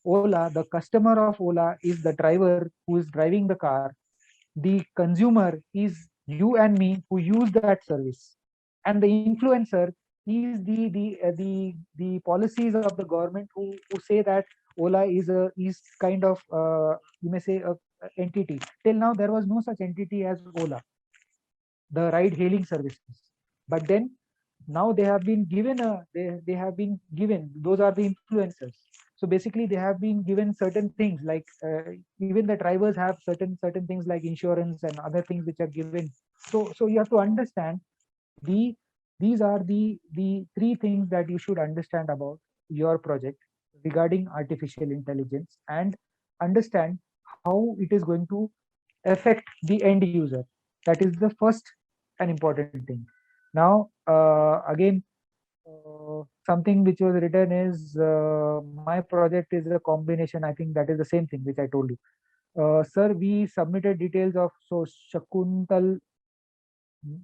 Ola, the customer of Ola is the driver who is driving the car. The consumer is you and me who use that service, and the influencer is the policies of the government who say that Ola is kind of you may say a entity. Till now there was no such entity as Ola, the ride hailing services. But then now they have been given they have been given, those are the influencers. So basically they have been given certain things like even the drivers have certain things like insurance and other things which are given. So you have to understand the these are the three things that you should understand about your project regarding artificial intelligence, and understand how it is going to affect the end user. That is the first and important thing. Now again, something which was written is my project is a combination. I think that is the same thing which I told you. Sir, we submitted details of, so Shakuntal,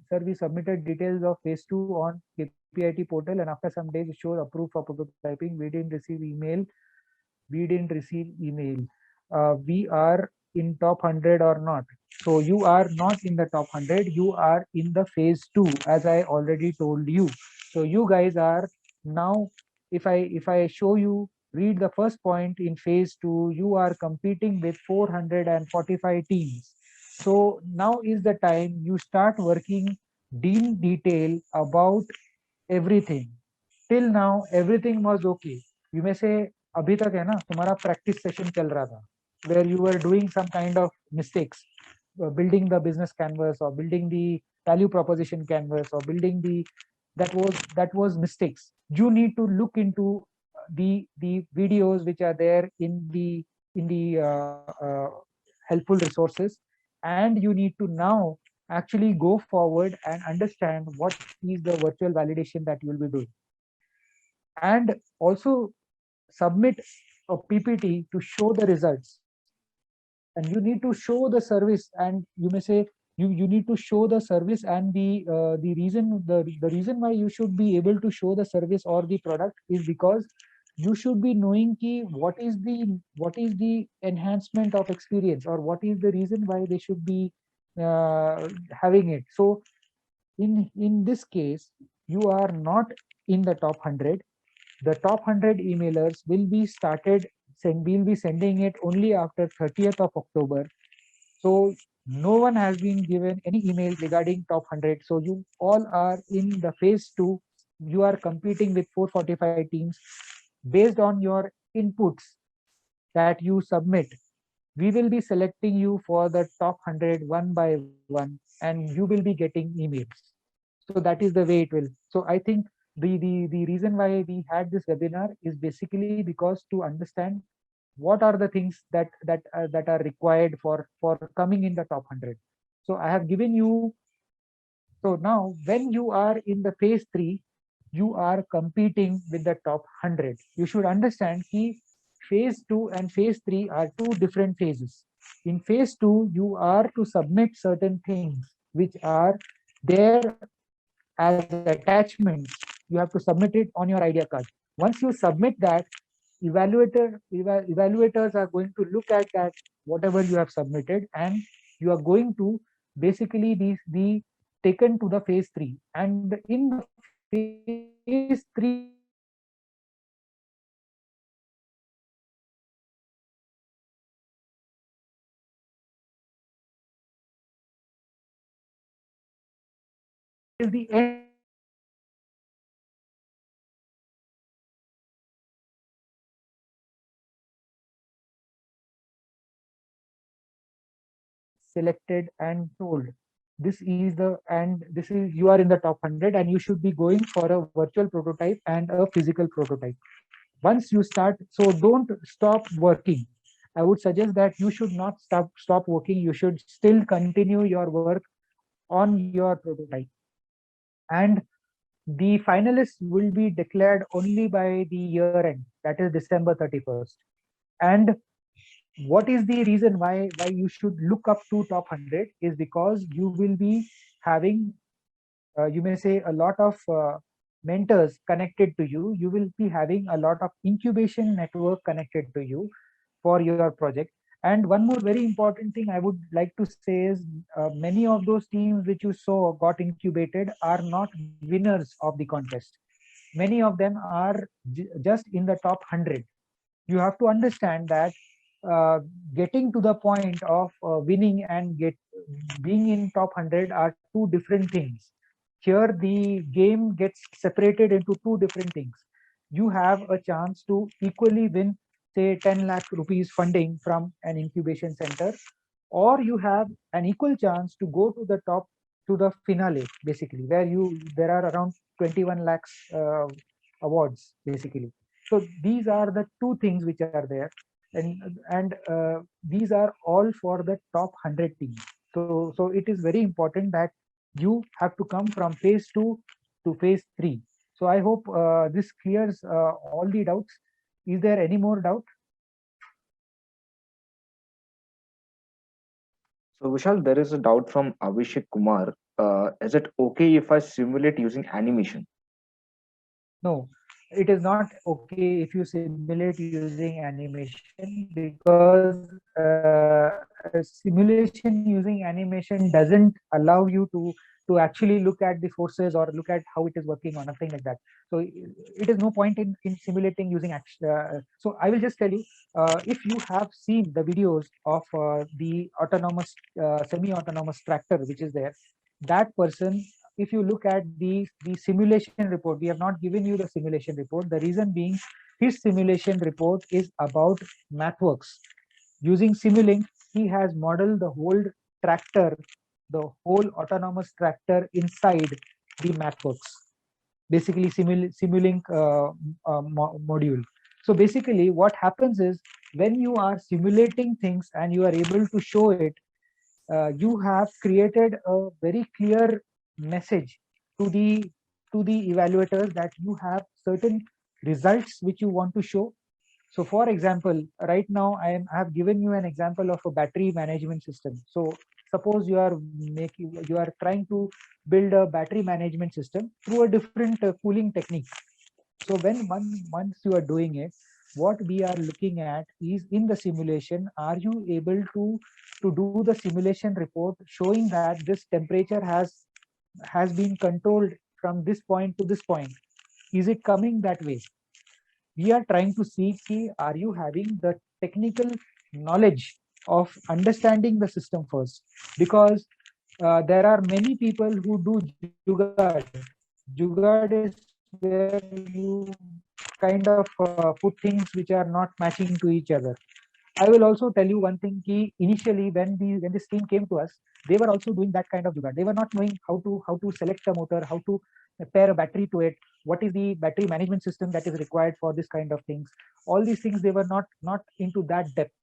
sir, we submitted details of phase 2 on KPIT portal, and after some days it shows approved for prototyping. We didn't receive email. We didn't receive email. We are in top 100 or not? So you are not in the top 100. You are in the phase 2, as I already told you. So you guys are now, if I show you, read the first point in phase 2, you are competing with 445 teams. So now is the time you start working in detail about everything. Till now everything was okay. You may say अभी तक है ना तुम्हारा practice session चल रहा था where you were doing some kind of mistakes, building the business canvas or building the value proposition canvas or building the that was mistakes. You need to look into the videos which are there in the helpful resources, and you need to now actually go forward and understand what is the virtual validation that you will be doing, and also submit a PPT to show the results. And you need to show the service, and you may say you need to show the service, and the reason why you should be able to show the service or the product is because you should be knowing ki what is the enhancement of experience, or what is the reason why they should be having it. So in this case, you are not in the top 100. The top 100 emailers will be we'll be sending it only after 30th of October. So no one has been given any email regarding top 100. So you all are in the phase 2. You are competing with 445 teams based on your inputs that you submit. We will be selecting you for the top 100 one by one, and you will be getting emails. So that is the way it will. So I think the reason why we had this webinar is basically because to understand what are the things that are required for coming in the top 100. So I have given you. So now when you are in the phase 3, you are competing with the top 100. You should understand key phase 2 and phase 3 are two different phases. In phase 2, you are to submit certain things which are there as attachments. You have to submit it on your idea card. Once you submit that, evaluators are going to look at that whatever you have submitted, and you are going to basically be taken to the phase 3. And in the phase 3, is the end selected and told this is the and this is you are in the top 100, and you should be going for a virtual prototype and a physical prototype. Once you start, so don't stop working. I would suggest that you should not stop working. You should still continue your work on your prototype, and the finalists will be declared only by the year end, that is December 31st. And what is the reason why you should look up to top 100 is because you will be having you may say a lot of mentors connected to you. You will be having a lot of incubation network connected to you for your project. And one more very important thing I would like to say is many of those teams which you saw got incubated are not winners of the contest. Many of them are just in the top 100. You have to understand that getting to the point of winning and being in top 100 are two different things. Here the game gets separated into two different things. You have a chance to equally win, say 10 lakh rupees funding from an incubation center, or you have an equal chance to go to the top, to the finale, basically, where there are around 21 lakhs awards, basically. So these are the two things which are there, and these are all for the top 100 teams. So it is very important that you have to come from phase 2 to phase 3. So I hope this clears all the doubts. Is there any more doubt? So Vishal, there is a doubt from Abhishek Kumar. Is it okay if I simulate using animation? No, it is not okay if you simulate using animation, because simulation using animation doesn't allow you to to actually look at the forces or look at how it is working or nothing like that. So it is no point in simulating using action. So I will just tell you, if you have seen the videos of the autonomous semi-autonomous tractor which is there, that person, if you look at the simulation report, we have not given you the simulation report. The reason being, his simulation report is about MathWorks. Using Simulink, he has modeled the whole tractor, the whole autonomous tractor inside the MathWorks, basically Simulink module. So basically what happens is, when you are simulating things and you are able to show it, you have created a very clear message to the evaluators that you have certain results which you want to show. So for example, right now I have given you an example of a battery management system. So suppose you are trying to build a battery management system through a different cooling technique. So when once you are doing it, what we are looking at is, in the simulation, are you able to do the simulation report showing that this temperature has been controlled from this point to this point? Is it coming that way? We are trying to see, are you having the technical knowledge of understanding the system first? Because there are many people who do jugaad. Jugaad is where you kind of put things which are not matching to each other. I will also tell you one thing, key initially when this team came to us, they were also doing that kind of jugaad. They were not knowing how to select a motor, how to pair a battery to it, what is the battery management system that is required for this kind of things. All these things they were not into that depth.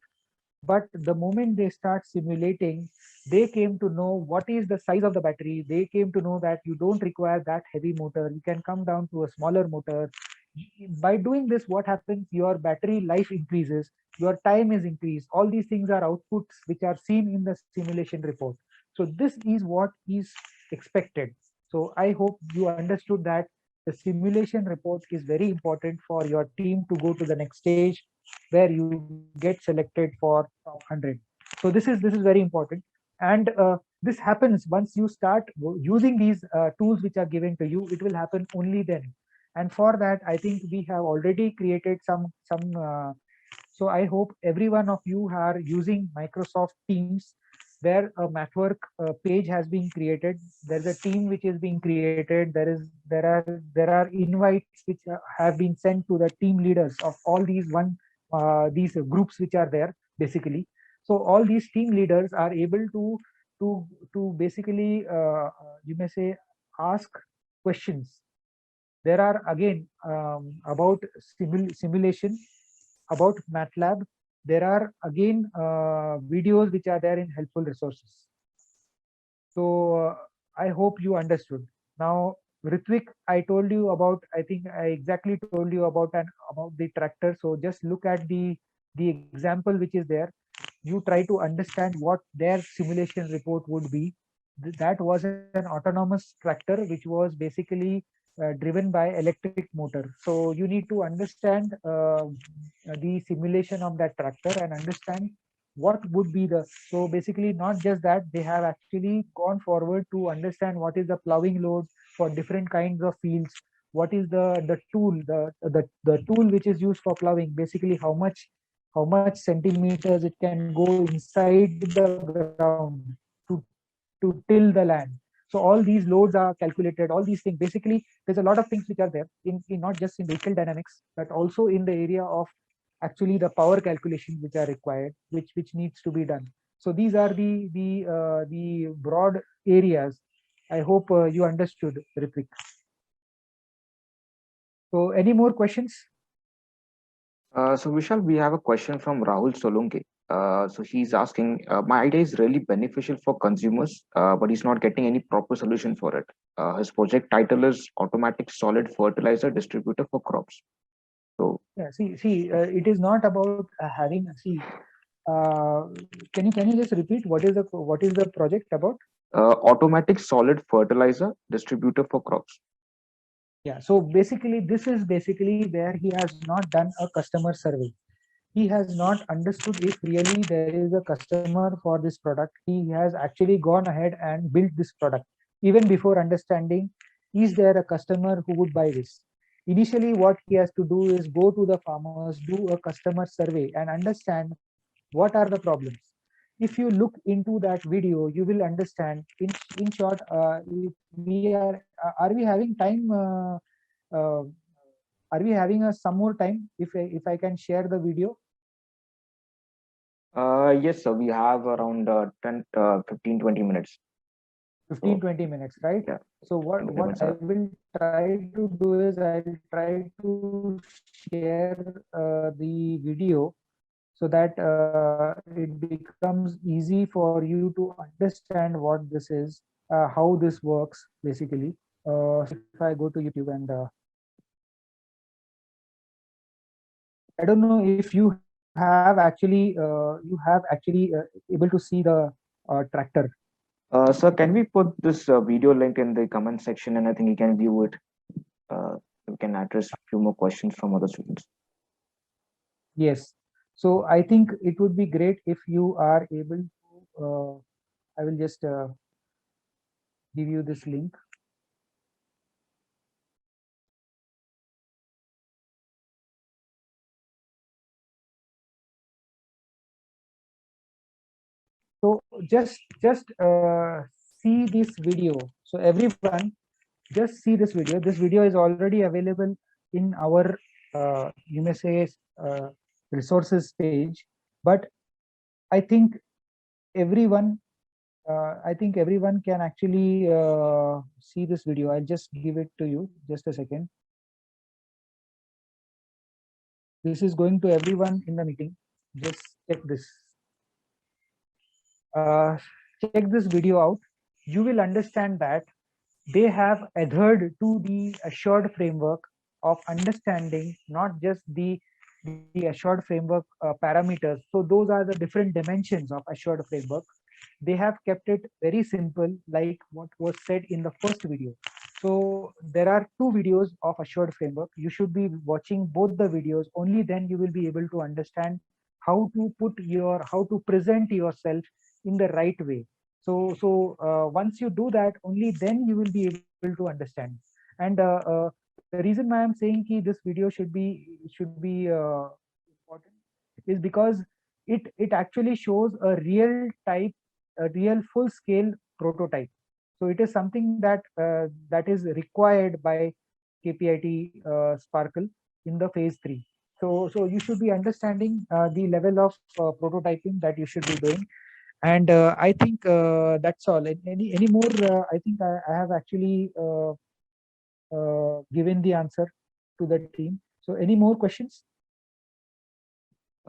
But the moment they start simulating, they came to know what is the size of the battery. They came to know that you don't require that heavy motor, you can come down to a smaller motor. By doing this, what happens, your battery life increases, your time is increased. All these things are outputs which are seen in the simulation report. So this is what is expected. So I hope you understood that the simulation report is very important for your team to go to the next stage, where you get selected for top 100. So this is very important. And this happens once you start using these tools which are given to you. It will happen only then. And for that, I think we have already created some so I hope every one of you are using Microsoft Teams, where a MathWork page has been created. There's a team which is being created. There are invites which have been sent to the team leaders of all these groups which are there basically. So all these team leaders are able to basically you may say ask questions. There are again about simulation, about MATLAB. There are again videos which are there in helpful resources. So I hope you understood. Now, Ritvik, I told you about, I think I exactly told you about the tractor. So just look at the example which is there. You try to understand what their simulation report would be. That was an autonomous tractor which was basically driven by electric motor. So you need to understand the simulation of that tractor and understand what would be the, so basically not just that, they have actually gone forward to understand what is the plowing load for different kinds of fields, what is the tool, the tool which is used for plowing, basically how much centimeters it can go inside the ground to to till the land. So all these loads are calculated, all these things. Basically, there's a lot of things which are there in not just in vehicle dynamics, but also in the area of actually the power calculations which are required, which needs to be done. So these are the broad areas. I hope you understood, Ritvik. So any more questions? So Vishal, we have a question from Rahul Solunke. So he's asking, my idea is really beneficial for consumers, but he's not getting any proper solution for it. His project title is Automatic Solid Fertilizer Distributor for Crops. So Yeah, see, it is not about having. See, can you just repeat what is the project about? automatic solid fertilizer distributor for crops. Yeah, so basically, this is basically where he has not done a customer survey. He has not understood if really there is a customer for this product. He has actually gone ahead and built this product. even before understanding, is there a customer who would buy this? Initially, what he has to do is go to the farmers, do a customer survey, and understand what are the problems. If you look into that video, you will understand. In short, if we are we having time? Uh, are we having some more time? If I can share the video. Yes, sir. We have around 10, 15, 20 minutes. 15-20 minutes, right? Yeah. So what I will try to do is I'll try to share the video so that it becomes easy for you to understand what this is, how this works basically. If I go to YouTube and I don't know if you have actually able to see the tractor. Sir, can we put this video link in the comment section, and I think you can view it. We can address a few more questions from other students. Yes. So I think it would be great if you are able to. I will just give you this link. So just see this video. So everyone, just see this video. This video is already available in our you may say uh, resources page, but I think everyone can actually see this video. I'll just give it to you. Just a second. This is going to everyone in the meeting. Just check this. Check this video out. You will understand that they have adhered to the assured framework of understanding not just the assured framework parameters. So those are the different dimensions of assured framework. They have kept it very simple, like what was said in the first video. So there are two videos of assured framework. You should be watching both the videos. Only then you will be able to understand how to present yourself in the right way. So once you do that, only then you will be able to understand. And the reason why I'm saying ki this video should be important is because it actually shows a real full scale prototype. So it is something that is required by KPIT Sparkle in the phase 3. So you should be understanding the level of prototyping that you should be doing. And I think that's all. Any more? I think I have actually given the answer to the team. So any more questions?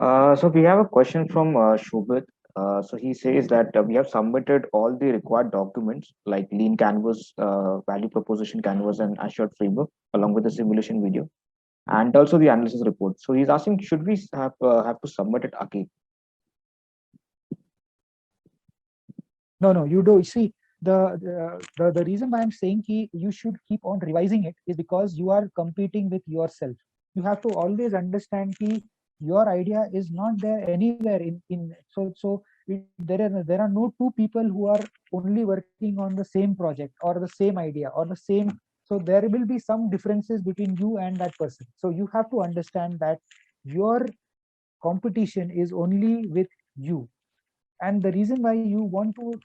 So we have a question from Shobit. So he says that we have submitted all the required documents like Lean Canvas, Value Proposition Canvas, and Assured Framework, along with the simulation video, and also the analysis report. So he's asking, should we have to submit it again? No, you do. See, the reason why I'm saying you should keep on revising it is because you are competing with yourself. You have to always understand your idea is not there anywhere in there are no two people who are only working on the same project or the same idea or the same. So there will be some differences between you and that person. So you have to understand that your competition is only with you. And the reason why you want to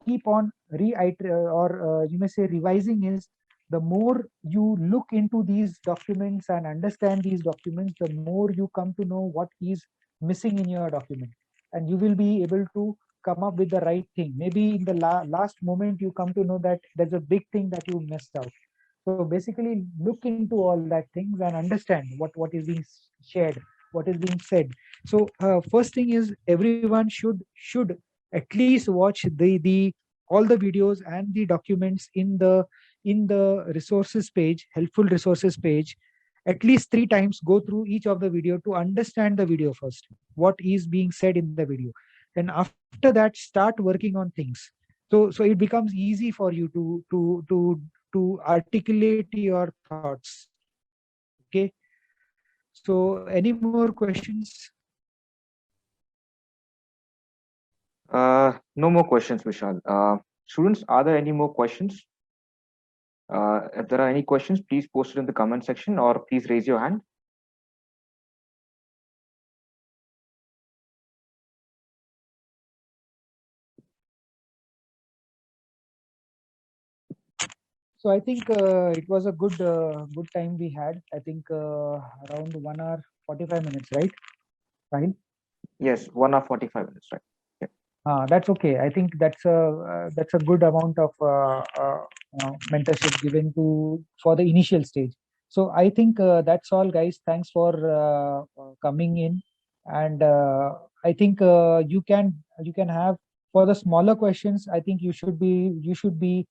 keep on or you may say revising is, the more you look into these documents and understand these documents, the more you come to know what is missing in your document, and you will be able to come up with the right thing. Maybe in the last moment you come to know that there's a big thing that you missed out. So basically look into all that things and understand what is being shared, what is being said. So first thing is, everyone should at least watch the all the videos and the documents in the resources page, helpful resources page. At least 3 times go through each of the video to understand the video first, what is being said in the video, and after that start working on things. So it becomes easy for you to articulate your thoughts. Okay. So any more questions? No more questions, Vishal. Students, are there any more questions? If there are any questions, please post it in the comment section or please raise your hand. So I think it was a good time we had. I think around 1 hour 45 minutes, right? Fine. Yes, 1 hour 45 minutes, right? That's okay. I think that's a good amount of mentorship given to for the initial stage. So I think that's all, guys. Thanks for coming in, and I think you can have for the smaller questions. I think you should be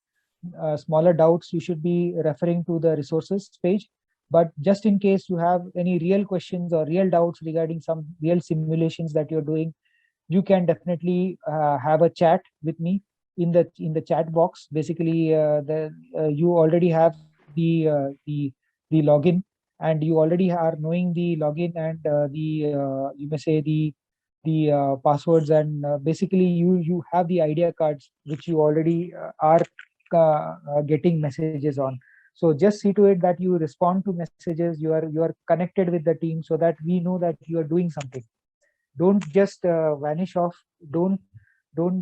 smaller doubts. You should be referring to the resources page. But just in case you have any real questions or real doubts regarding some real simulations that you're doing, you can definitely have a chat with me in the chat box. Basically, you already have the login, and you already are knowing the login and you may say the passwords, and basically you have the idea cards which you already are getting messages on. So just see to it that you respond to messages. You are connected with the team so that we know that you are doing something. Don't just vanish off. Don't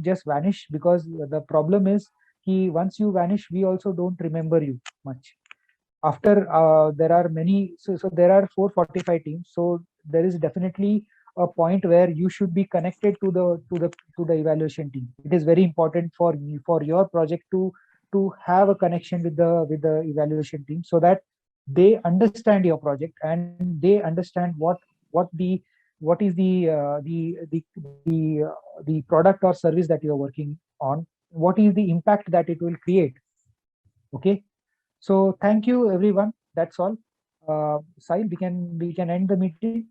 just vanish, because the problem is once you vanish, we also don't remember you much after. There are many, so there are 445 teams, so there is definitely a point where you should be connected to the evaluation team. It is very important for your project to have a connection with the evaluation team, so that they understand your project and they understand what the what is the product or service that you're working on, what is the impact that it will create. Okay, so thank you everyone. That's all. Sahil, we can end the meeting.